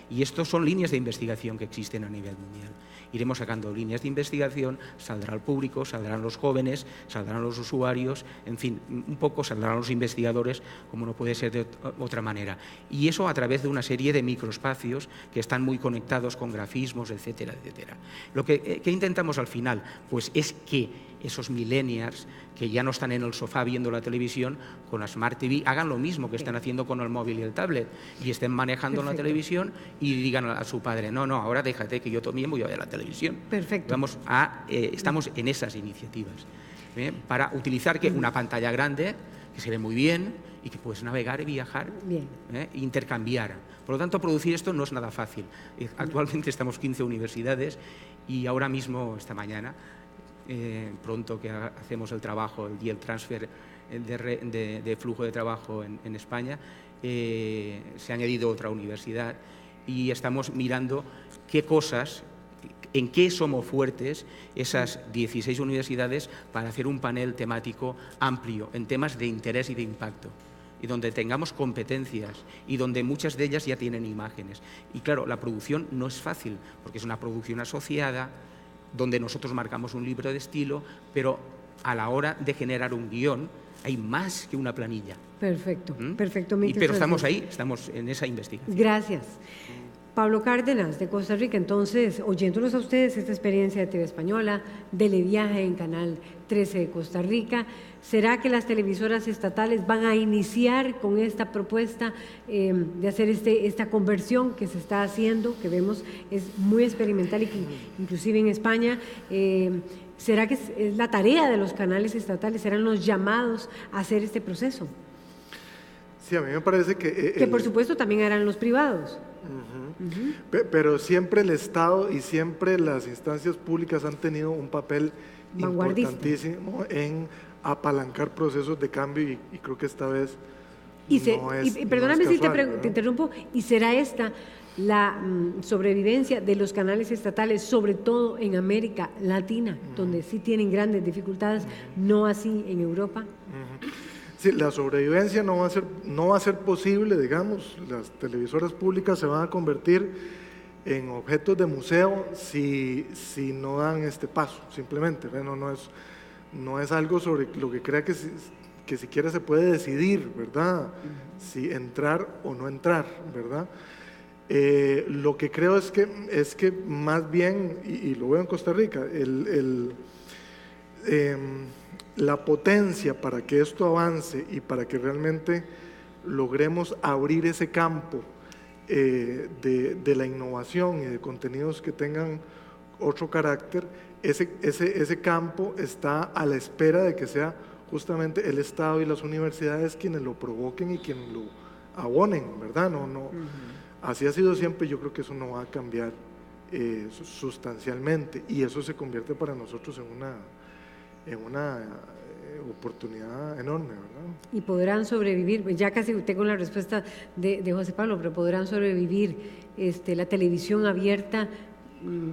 S6: y estos son líneas de investigación que existen a nivel mundial. Iremos sacando líneas de investigación, saldrá al público, saldrán los jóvenes, saldrán los usuarios, en fin, un poco saldrán los investigadores, como no puede ser de otra manera. Y eso a través de una serie de microespacios que están muy conectados con grafismos, etcétera, etcétera. Lo que intentamos al final, pues es que esos millennials que ya no están en el sofá viendo la televisión, con la Smart TV, hagan lo mismo que están haciendo con el móvil y el tablet y estén manejando la televisión y digan a su padre, no, ahora déjate que yo también voy a ver la televisión.
S2: Perfecto.
S6: Estamos en esas iniciativas para utilizar una pantalla grande que se ve muy bien y que puedes navegar y viajar, intercambiar. Por lo tanto, producir esto no es nada fácil. Actualmente estamos 15 universidades y ahora mismo, esta mañana, pronto que hacemos el trabajo y el transfer de flujo de trabajo en España, se ha añadido otra universidad y estamos mirando qué cosas, en qué somos fuertes esas 16 universidades para hacer un panel temático amplio en temas de interés y de impacto, y donde tengamos competencias y donde muchas de ellas ya tienen imágenes. Y claro, la producción no es fácil porque es una producción asociada, donde nosotros marcamos un libro de estilo, pero a la hora de generar un guión hay más que una planilla.
S2: Perfecto, perfecto.
S6: Pero estamos ahí, estamos en esa investigación.
S2: Gracias. Pablo Cárdenas, de Costa Rica, entonces, oyéndolos a ustedes, esta experiencia de TV Española, Televiaje en Canal 13 de Costa Rica, ¿será que las televisoras estatales van a iniciar con esta propuesta de hacer esta conversión que se está haciendo, que vemos es muy experimental y que inclusive en España, ¿será que es la tarea de los canales estatales, serán los llamados a hacer este proceso?
S5: Sí, a mí me parece que...
S2: que por supuesto también harán los privados,
S5: Pero siempre el Estado y siempre las instancias públicas han tenido un papel importantísimo en apalancar procesos de cambio y creo que esta vez
S2: perdóname si
S5: casual,
S2: te interrumpo, ¿y será esta la sobrevivencia de los canales estatales, sobre todo en América Latina, donde sí tienen grandes dificultades, no así en Europa?
S5: Sí, la sobrevivencia no va a ser posible, digamos, las televisoras públicas se van a convertir en objetos de museo si no dan este paso, simplemente. No es algo sobre lo que crea que siquiera se puede decidir, ¿verdad? Si entrar o no entrar, ¿verdad? Lo que creo es que más bien, y lo veo en Costa Rica, la potencia para que esto avance y para que realmente logremos abrir ese campo de la innovación y de contenidos que tengan otro carácter, ese campo está a la espera de que sea justamente el Estado y las universidades quienes lo provoquen y quienes lo abonen, ¿verdad? Así ha sido siempre, yo creo que eso no va a cambiar sustancialmente y eso se convierte para nosotros en una oportunidad enorme, ¿verdad?
S2: Y podrán sobrevivir, ya casi tengo la respuesta de José Pablo, pero podrán sobrevivir la televisión abierta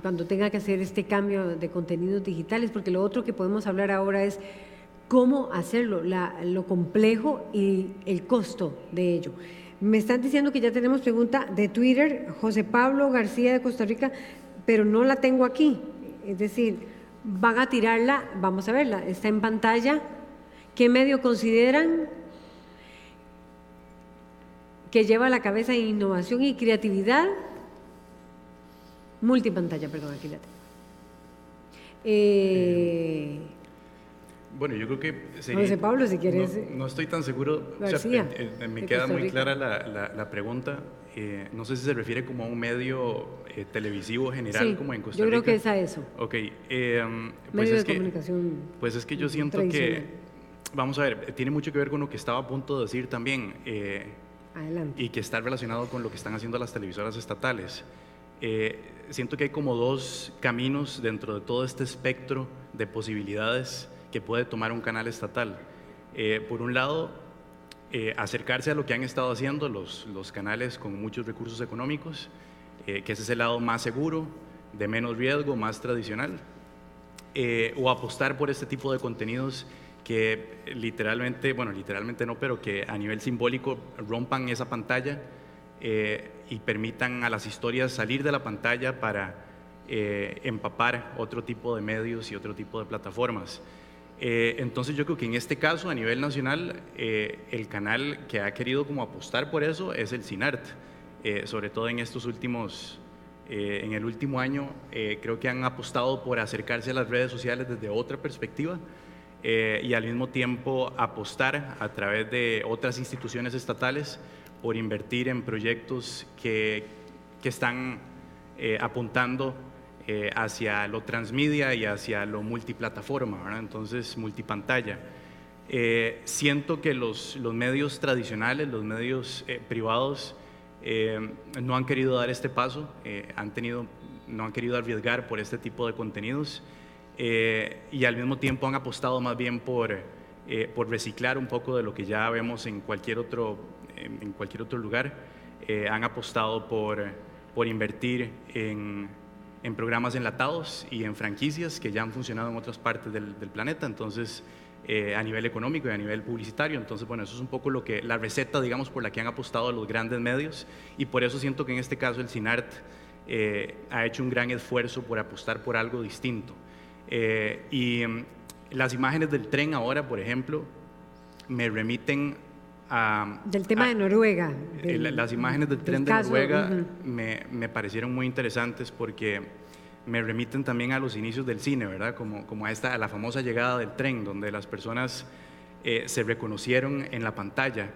S2: cuando tenga que hacer este cambio de contenidos digitales, porque lo otro que podemos hablar ahora es cómo hacerlo, lo complejo y el costo de ello. Me están diciendo que ya tenemos pregunta de Twitter, José Pablo García de Costa Rica, pero no la tengo aquí, es decir, van a tirarla, vamos a verla, está en pantalla. ¿Qué medio consideran que lleva la cabeza en innovación y creatividad? Multipantalla, perdón, aquí la tengo.
S3: Bueno, yo creo que sería...
S2: José Pablo, si quieres...
S3: No estoy tan seguro,
S2: García,
S3: me queda muy clara la pregunta. No sé si se refiere como a un medio televisivo general,
S2: sí,
S3: como en Costa Rica.
S2: Yo creo que es a eso.
S3: Ok.
S2: Medio de comunicación.
S3: Pues es que yo siento que, vamos a ver, tiene mucho que ver con lo que estaba a punto de decir también.
S2: Adelante.
S3: Y que está relacionado con lo que están haciendo las televisoras estatales. Siento que hay como dos caminos dentro de todo este espectro de posibilidades que puede tomar un canal estatal. Por un lado, acercarse a lo que han estado haciendo los canales con muchos recursos económicos, que ese es el lado más seguro, de menos riesgo, más tradicional, o apostar por este tipo de contenidos que literalmente no, pero que a nivel simbólico rompan esa pantalla y permitan a las historias salir de la pantalla para empapar otro tipo de medios y otro tipo de plataformas. Entonces yo creo que en este caso a nivel nacional el canal que ha querido como apostar por eso es el CINART, sobre todo en estos últimos, en el último año creo que han apostado por acercarse a las redes sociales desde otra perspectiva y al mismo tiempo apostar a través de otras instituciones estatales por invertir en proyectos que están apuntando hacia lo transmedia y hacia lo multiplataforma, ¿verdad? Entonces multipantalla. Siento que los medios tradicionales, los medios privados no han querido dar este paso, no han querido arriesgar por este tipo de contenidos y al mismo tiempo han apostado más bien por reciclar un poco de lo que ya vemos en cualquier otro lugar. Han apostado por invertir en programas enlatados y en franquicias que ya han funcionado en otras partes del planeta, entonces a nivel económico y a nivel publicitario. Entonces, bueno, eso es un poco la receta, digamos, por la que han apostado los grandes medios y por eso siento que en este caso el CINART ha hecho un gran esfuerzo por apostar por algo distinto. Y las imágenes del tren ahora, por ejemplo, me remiten
S2: del tema de Noruega.
S3: Las imágenes del tren de Noruega me parecieron muy interesantes porque me remiten también a los inicios del cine, ¿verdad? Como a la famosa llegada del tren, donde las personas se reconocieron en la pantalla.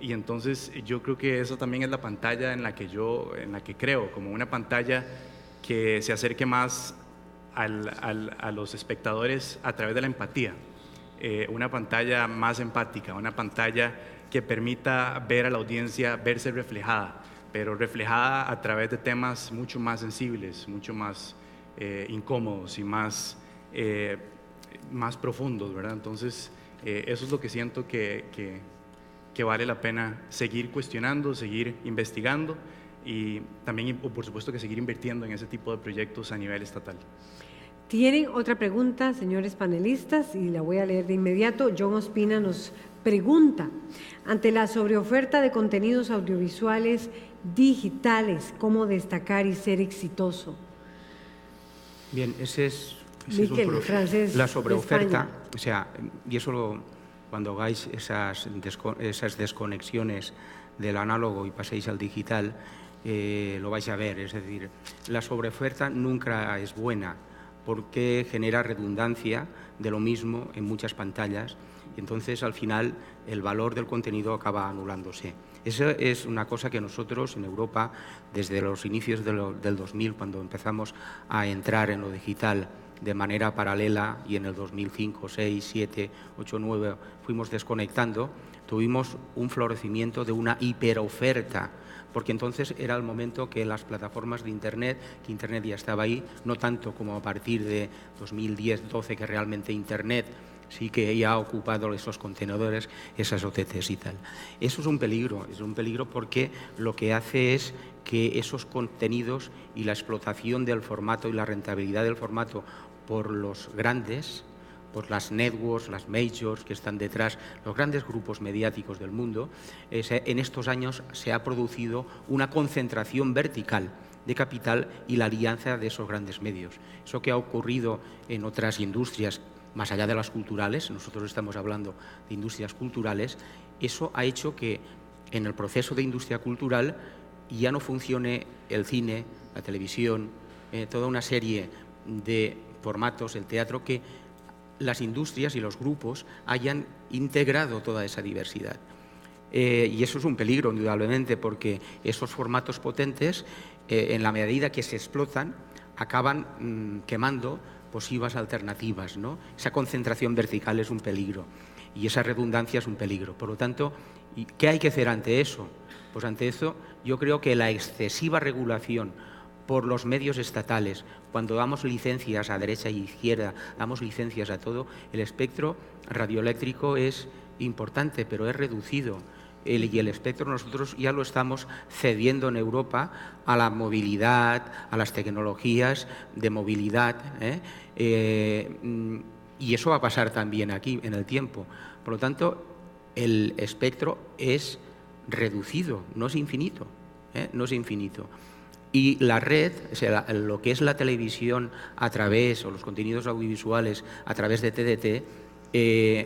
S3: Y entonces yo creo que esa también es la pantalla en la que creo, como una pantalla que se acerque más a los espectadores a través de la empatía. Una pantalla más empática, una pantalla que permita ver a la audiencia verse reflejada, pero reflejada a través de temas mucho más sensibles, mucho más incómodos y más profundos, ¿verdad? Entonces, eso es lo que siento que vale la pena seguir cuestionando, seguir investigando y también, por supuesto, que seguir invirtiendo en ese tipo de proyectos a nivel estatal.
S2: Tienen otra pregunta, señores panelistas, y la voy a leer de inmediato. John Ospina nos pregunta, ante la sobreoferta de contenidos audiovisuales digitales, ¿cómo destacar y ser exitoso?
S6: Bien, ese es
S2: Miquel, francés,
S6: la sobreoferta,
S2: de
S6: o sea, y eso cuando hagáis esas desconexiones del análogo y paséis al digital, lo vais a ver. Es decir, la sobreoferta nunca es buena porque genera redundancia de lo mismo en muchas pantallas y entonces al final el valor del contenido acaba anulándose. Esa es una cosa que nosotros en Europa, desde los inicios del 2000, cuando empezamos a entrar en lo digital de manera paralela y en el 2005, 6, 7, 8, 9 fuimos desconectando, tuvimos un florecimiento de una hiperoferta, porque entonces era el momento que las plataformas de Internet, que Internet ya estaba ahí, no tanto como a partir de 2010-12, que realmente Internet sí que ya ha ocupado esos contenedores, esas OTTs y tal. Eso es un peligro porque lo que hace es que esos contenidos y la explotación del formato y la rentabilidad del formato por los grandes, por las networks, las majors que están detrás, los grandes grupos mediáticos del mundo, en estos años se ha producido una concentración vertical de capital y la alianza de esos grandes medios. Eso que ha ocurrido en otras industrias, más allá de las culturales, nosotros estamos hablando de industrias culturales, eso ha hecho que en el proceso de industria cultural ya no funcione el cine, la televisión, toda una serie de formatos, el teatro, que las industrias y los grupos hayan integrado toda esa diversidad. Y eso es un peligro, indudablemente, porque esos formatos potentes, en la medida que se explotan, acaban quemando posibles alternativas, ¿no? Esa concentración vertical es un peligro y esa redundancia es un peligro. Por lo tanto, ¿qué hay que hacer ante eso? Pues ante eso yo creo que la excesiva regulación por los medios estatales, cuando damos licencias a derecha e izquierda, damos licencias a todo, el espectro radioeléctrico es importante, pero es reducido. Y el espectro nosotros ya lo estamos cediendo en Europa a la movilidad, a las tecnologías de movilidad, y eso va a pasar también aquí en el tiempo. Por lo tanto, el espectro es reducido, no es infinito, no es infinito. Y la red, o sea, lo que es la televisión a través, o los contenidos audiovisuales a través de TDT,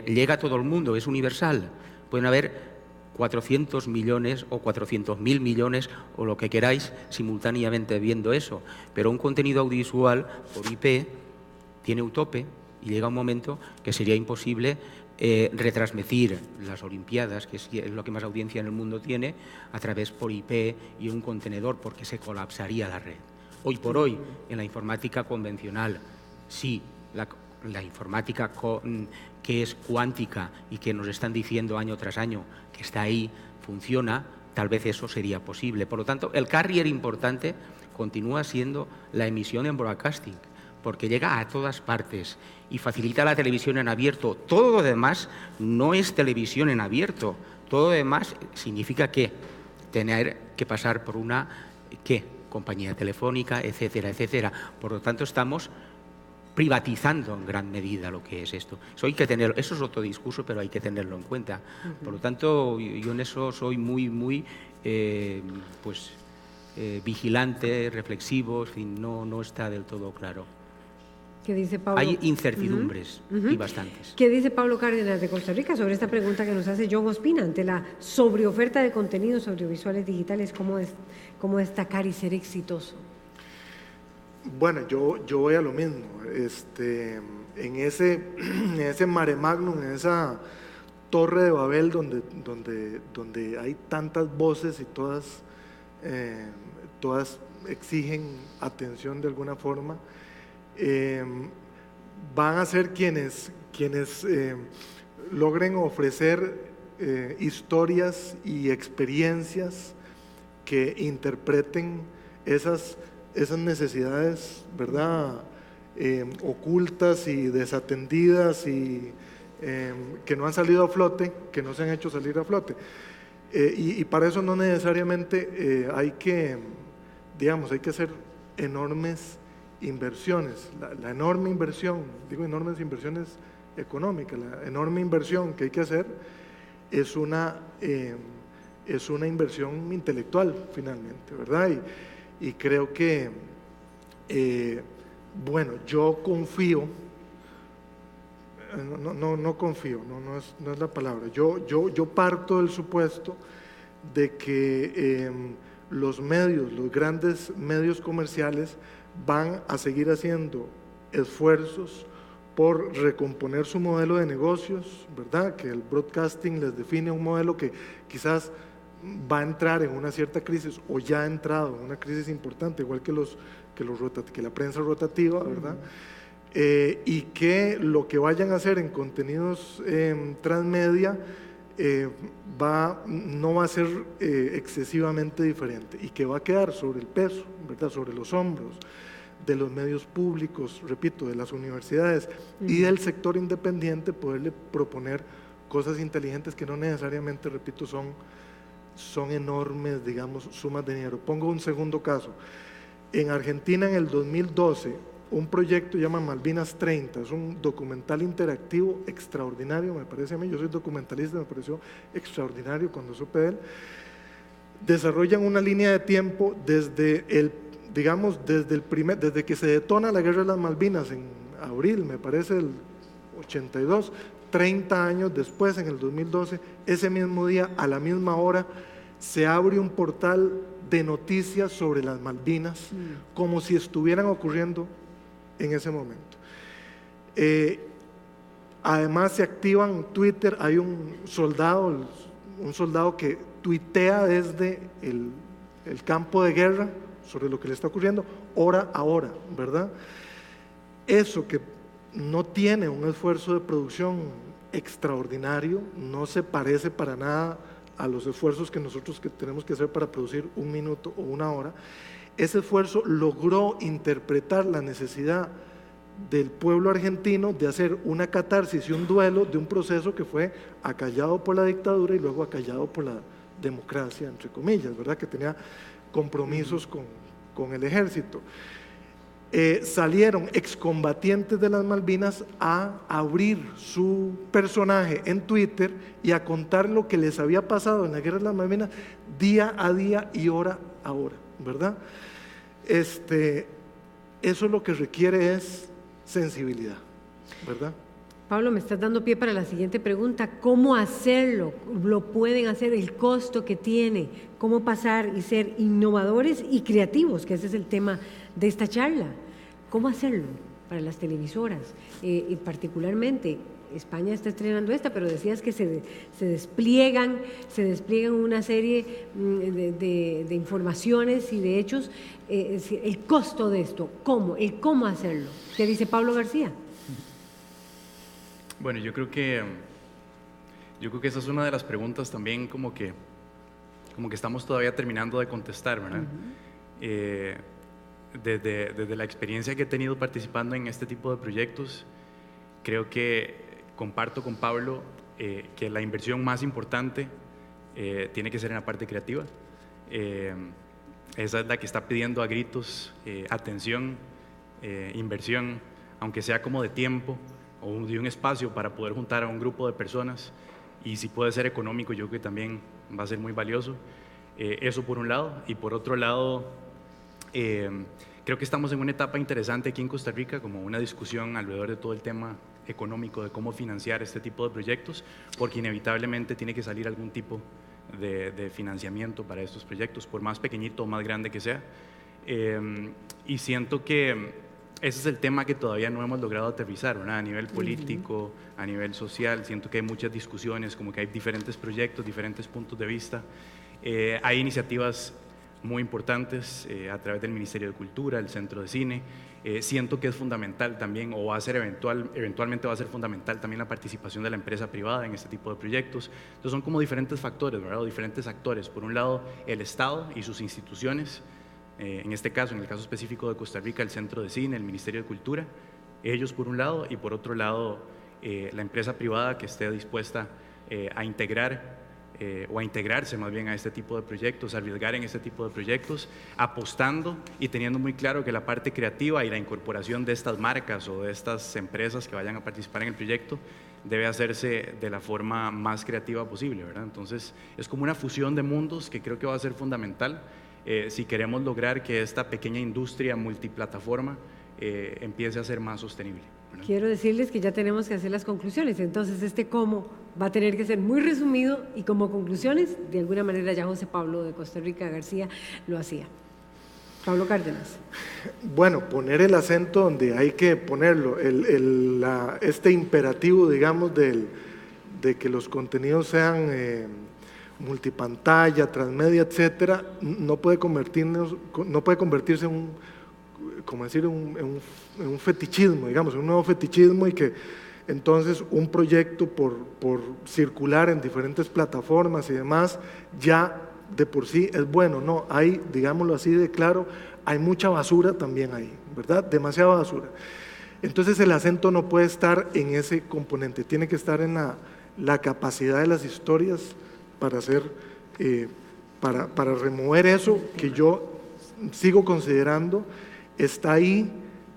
S6: llega a todo el mundo, es universal. Pueden haber 400 millones o 400.000 millones o lo que queráis simultáneamente viendo eso, pero un contenido audiovisual por IP tiene un tope y llega un momento que sería imposible retransmitir las Olimpiadas, que es lo que más audiencia en el mundo tiene, a través por IP y un contenedor, porque se colapsaría la red. Hoy por hoy, en la informática convencional, sí, la informática que es cuántica y que nos están diciendo año tras año que está ahí, funciona, tal vez eso sería posible. Por lo tanto, el carrier importante continúa siendo la emisión en broadcasting, porque llega a todas partes y facilita la televisión en abierto. Todo lo demás no es televisión en abierto. Todo lo demás significa que tener que pasar por una compañía telefónica, etcétera, etcétera. Por lo tanto, estamos privatizando en gran medida lo que es esto. Eso es otro discurso, pero hay que tenerlo en cuenta. Por lo tanto, yo en eso soy muy vigilante, reflexivo, en fin, no está del todo claro.
S2: ¿Qué dice Pablo?
S6: Hay incertidumbres y bastantes.
S2: ¿Qué dice Pablo Cárdenas de Costa Rica sobre esta pregunta que nos hace John Ospina? Ante la sobreoferta de contenidos audiovisuales digitales, ¿cómo destacar y ser exitoso?
S5: Bueno, yo voy a lo mismo. En ese mare magnum, en esa torre de Babel donde hay tantas voces y todas exigen atención de alguna forma, van a ser quienes logren ofrecer historias y experiencias que interpreten esas necesidades, ¿verdad?, ocultas y desatendidas y que no han salido a flote, que no se han hecho salir a flote. Y para eso no necesariamente hay que hacer enormes inversiones. La enorme inversión, digo enormes inversiones económicas, la enorme inversión que hay que hacer es una inversión intelectual finalmente, ¿verdad? Y creo que, bueno, yo confío, no confío, no es la palabra, yo parto del supuesto de que los grandes medios comerciales van a seguir haciendo esfuerzos por recomponer su modelo de negocios, ¿verdad? Que el broadcasting les define un modelo que quizás va a entrar en una cierta crisis o ya ha entrado en una crisis importante, igual que la prensa rotativa, ¿verdad? Y que lo que vayan a hacer en contenidos transmedia no va a ser excesivamente diferente y que va a quedar sobre el peso, ¿verdad?, sobre los hombros de los medios públicos, repito, de las universidades y del sector independiente, poderle proponer cosas inteligentes que no necesariamente, repito, son enormes, digamos, sumas de dinero. Pongo un segundo caso. En Argentina, en el 2012, un proyecto llama Malvinas 30, es un documental interactivo extraordinario, me parece a mí, yo soy documentalista, me pareció extraordinario cuando supe de él. Desarrollan una línea de tiempo desde que se detona la guerra de las Malvinas en abril, me parece, el 82, 30 años después, en el 2012, ese mismo día, a la misma hora, se abre un portal de noticias sobre las Malvinas, como si estuvieran ocurriendo en ese momento. Además se activa en Twitter, hay un soldado que tuitea desde el campo de guerra sobre lo que le está ocurriendo, hora a hora, ¿verdad? Eso que no tiene un esfuerzo de producción extraordinario, no se parece para nada a los esfuerzos que nosotros tenemos que hacer para producir un minuto o una hora. Ese esfuerzo logró interpretar la necesidad del pueblo argentino de hacer una catarsis y un duelo de un proceso que fue acallado por la dictadura y luego acallado por la democracia, entre comillas, ¿verdad?, que tenía compromisos con el ejército. Salieron excombatientes de las Malvinas a abrir su personaje en Twitter y a contar lo que les había pasado en la guerra de las Malvinas día a día y hora a hora, ¿verdad? Eso lo que requiere es sensibilidad, ¿verdad?
S2: Pablo, me estás dando pie para la siguiente pregunta. ¿Cómo hacerlo? ¿Lo pueden hacer? ¿El costo que tiene? ¿Cómo pasar y ser innovadores y creativos? Que ese es el tema de esta charla. ¿Cómo hacerlo para las televisoras? Y particularmente, España está estrenando esta, pero decías que se despliegan una serie de informaciones y de hechos. El costo de esto, ¿cómo hacerlo? ¿Qué dice Pablo García?
S3: Bueno, yo creo que esa es una de las preguntas también como que estamos todavía terminando de contestar, ¿verdad? Desde la experiencia que he tenido participando en este tipo de proyectos, creo que comparto con Pablo que la inversión más importante tiene que ser en la parte creativa. Esa es la que está pidiendo a gritos atención, inversión, aunque sea como de tiempo o de un espacio para poder juntar a un grupo de personas, y si puede ser económico, yo creo que también va a ser muy valioso. Eso por un lado, y por otro lado, creo que estamos en una etapa interesante aquí en Costa Rica, como una discusión alrededor de todo el tema económico, de cómo financiar este tipo de proyectos, porque inevitablemente tiene que salir algún tipo de financiamiento para estos proyectos, por más pequeñito o más grande que sea. Y siento que ese es el tema que todavía no hemos logrado aterrizar, ¿verdad? A nivel político, a nivel social. Siento que hay muchas discusiones, como que hay diferentes proyectos, diferentes puntos de vista. Hay iniciativas muy importantes a través del Ministerio de Cultura, el Centro de Cine. Siento que es fundamental también, o va a ser eventualmente va a ser fundamental también la participación de la empresa privada en este tipo de proyectos. Entonces son como diferentes factores, ¿verdad? O diferentes actores. Por un lado, el Estado y sus instituciones, en este caso, en el caso específico de Costa Rica, el Centro de Cine, el Ministerio de Cultura, ellos por un lado, y por otro lado, la empresa privada que esté dispuesta a integrar o a integrarse más bien a este tipo de proyectos, a arriesgar en este tipo de proyectos, apostando y teniendo muy claro que la parte creativa y la incorporación de estas marcas o de estas empresas que vayan a participar en el proyecto debe hacerse de la forma más creativa posible, ¿verdad? Entonces es como una fusión de mundos que creo que va a ser fundamental si queremos lograr que esta pequeña industria multiplataforma empiece a ser más sostenible.
S2: Quiero decirles que ya tenemos que hacer las conclusiones, entonces este cómo va a tener que ser muy resumido y como conclusiones, de alguna manera ya José Pablo de Costa Rica García lo hacía. Pablo Cárdenas.
S5: Bueno, poner el acento donde hay que ponerlo, este imperativo, digamos, de que los contenidos sean multipantalla, transmedia, etcétera, no puede convertirse en un, como decir, en un fetichismo, digamos, un nuevo fetichismo, y que entonces un proyecto por circular en diferentes plataformas y demás ya de por sí es bueno. No, hay, digámoslo así de claro, hay mucha basura también ahí, ¿verdad? Demasiada basura. Entonces el acento no puede estar en ese componente, tiene que estar en la capacidad de las historias para hacer, para remover eso que yo sigo considerando está ahí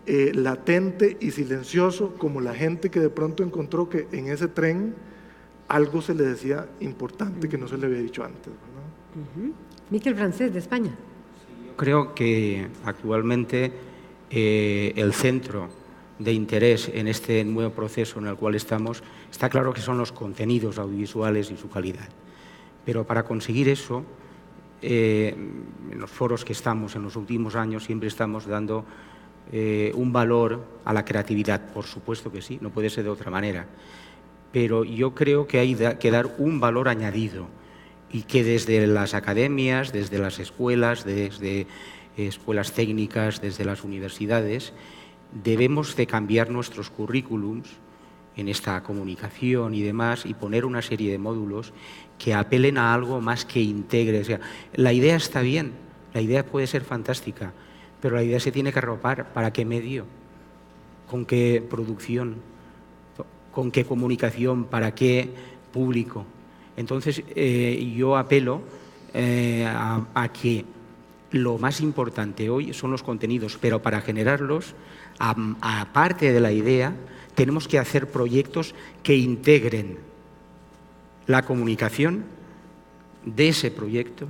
S5: latente y silencioso, como la gente que de pronto encontró que en ese tren algo se le decía importante que no se le había dicho antes, ¿no?
S2: Miquel Francés, de España.
S6: Creo que actualmente el centro de interés en este nuevo proceso en el cual estamos, está claro que son los contenidos audiovisuales y su calidad. Pero para conseguir eso, en los foros que estamos en los últimos años siempre estamos dando un valor a la creatividad, por supuesto que sí, no puede ser de otra manera, pero yo creo que hay que dar un valor añadido y que desde las academias, desde las escuelas, desde escuelas técnicas, desde las universidades, debemos de cambiar nuestros currículums en esta comunicación y demás y poner una serie de módulos que apelen a algo más que integre. O sea, la idea está bien, la idea puede ser fantástica, pero la idea se tiene que arropar. ¿Para qué medio? ¿Con qué producción? ¿Con qué comunicación? ¿Para qué público? Entonces, yo apelo a que lo más importante hoy son los contenidos, pero para generarlos, aparte de la idea, tenemos que hacer proyectos que integren la comunicación de ese proyecto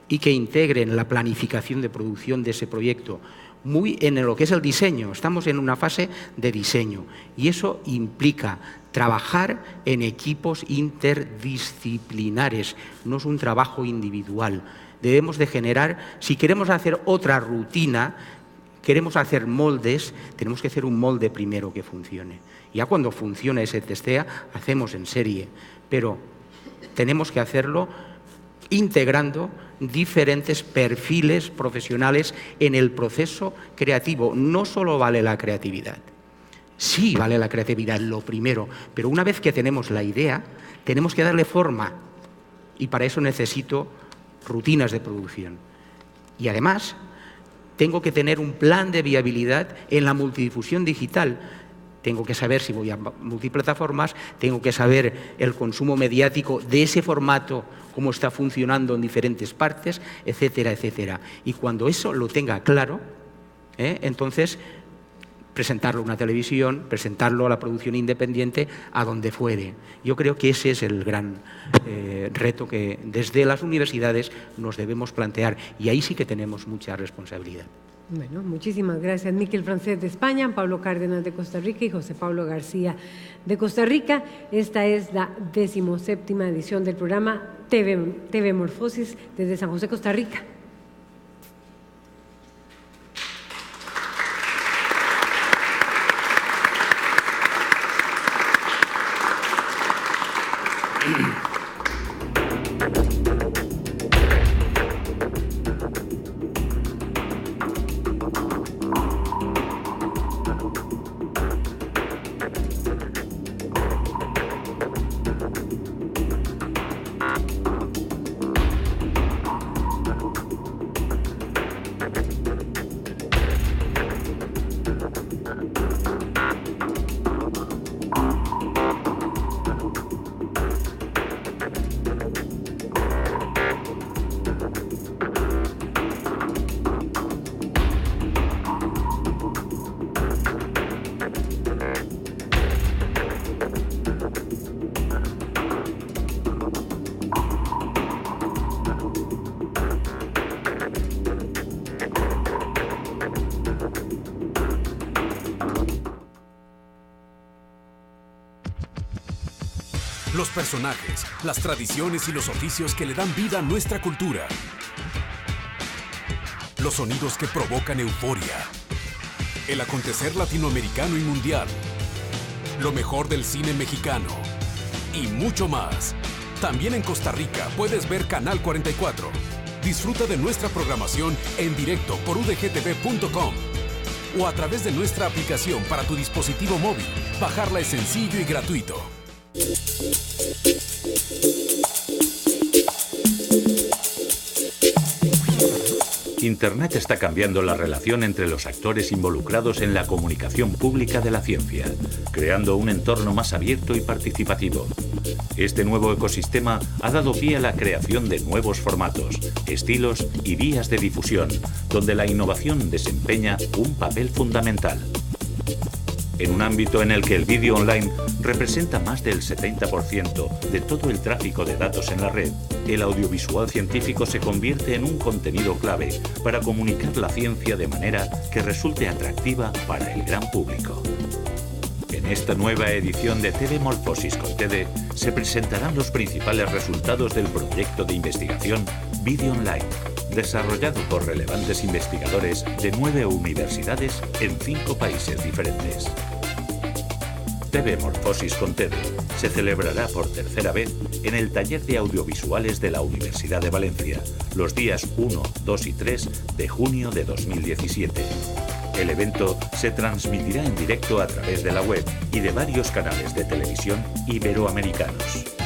S6: y que integren la planificación de producción de ese proyecto, muy en lo que es el diseño. Estamos en una fase de diseño y eso implica trabajar en equipos interdisciplinares, no es un trabajo individual. Debemos de generar, si queremos hacer otra rutina, queremos hacer moldes, tenemos que hacer un molde primero que funcione. Ya cuando funcione, se testea, hacemos en serie, pero tenemos que hacerlo integrando diferentes perfiles profesionales en el proceso creativo. No solo vale la creatividad, sí vale la creatividad, lo primero, pero una vez que tenemos la idea, tenemos que darle forma y para eso necesito rutinas de producción. Y además, tengo que tener un plan de viabilidad en la multidifusión digital. Tengo que saber si voy a multiplataformas, tengo que saber el consumo mediático de ese formato, cómo está funcionando en diferentes partes, etcétera, etcétera. Y cuando eso lo tenga claro, entonces presentarlo a una televisión, presentarlo a la producción independiente, a donde fuere. Yo creo que ese es el gran reto que desde las universidades nos debemos plantear y ahí sí que tenemos mucha responsabilidad.
S2: Bueno, muchísimas gracias. Miquel Francés de España, Pablo Cárdenas de Costa Rica y José Pablo García de Costa Rica. Esta es la 17ª edición del programa TV Morfosis desde San José, Costa Rica.
S9: los personajes, las tradiciones y los oficios que le dan vida a nuestra cultura. Los sonidos que provocan euforia. El acontecer latinoamericano y mundial. Lo mejor del cine mexicano. Y mucho más. También en Costa Rica puedes ver Canal 44. Disfruta de nuestra programación en directo por udgtv.com o a través de nuestra aplicación para tu dispositivo móvil. Bajarla es sencillo y gratuito.
S10: Internet está cambiando la relación entre los actores involucrados en la comunicación pública de la ciencia, creando un entorno más abierto y participativo. Este nuevo ecosistema ha dado pie a la creación de nuevos formatos, estilos y vías de difusión, donde la innovación desempeña un papel fundamental. En un ámbito en el que el vídeo online representa más del 70% de todo el tráfico de datos en la red, el audiovisual científico se convierte en un contenido clave para comunicar la ciencia de manera que resulte atractiva para el gran público. En esta nueva edición de TV Morfosis con TED se presentarán los principales resultados del proyecto de investigación Vídeo Online, desarrollado por relevantes investigadores de 9 universidades en 5 países diferentes. TV Morfosis con TED se celebrará por tercera vez en el Taller de Audiovisuales de la Universidad de Valencia, los días 1, 2 y 3 de junio de 2017. El evento se transmitirá en directo a través de la web y de varios canales de televisión iberoamericanos.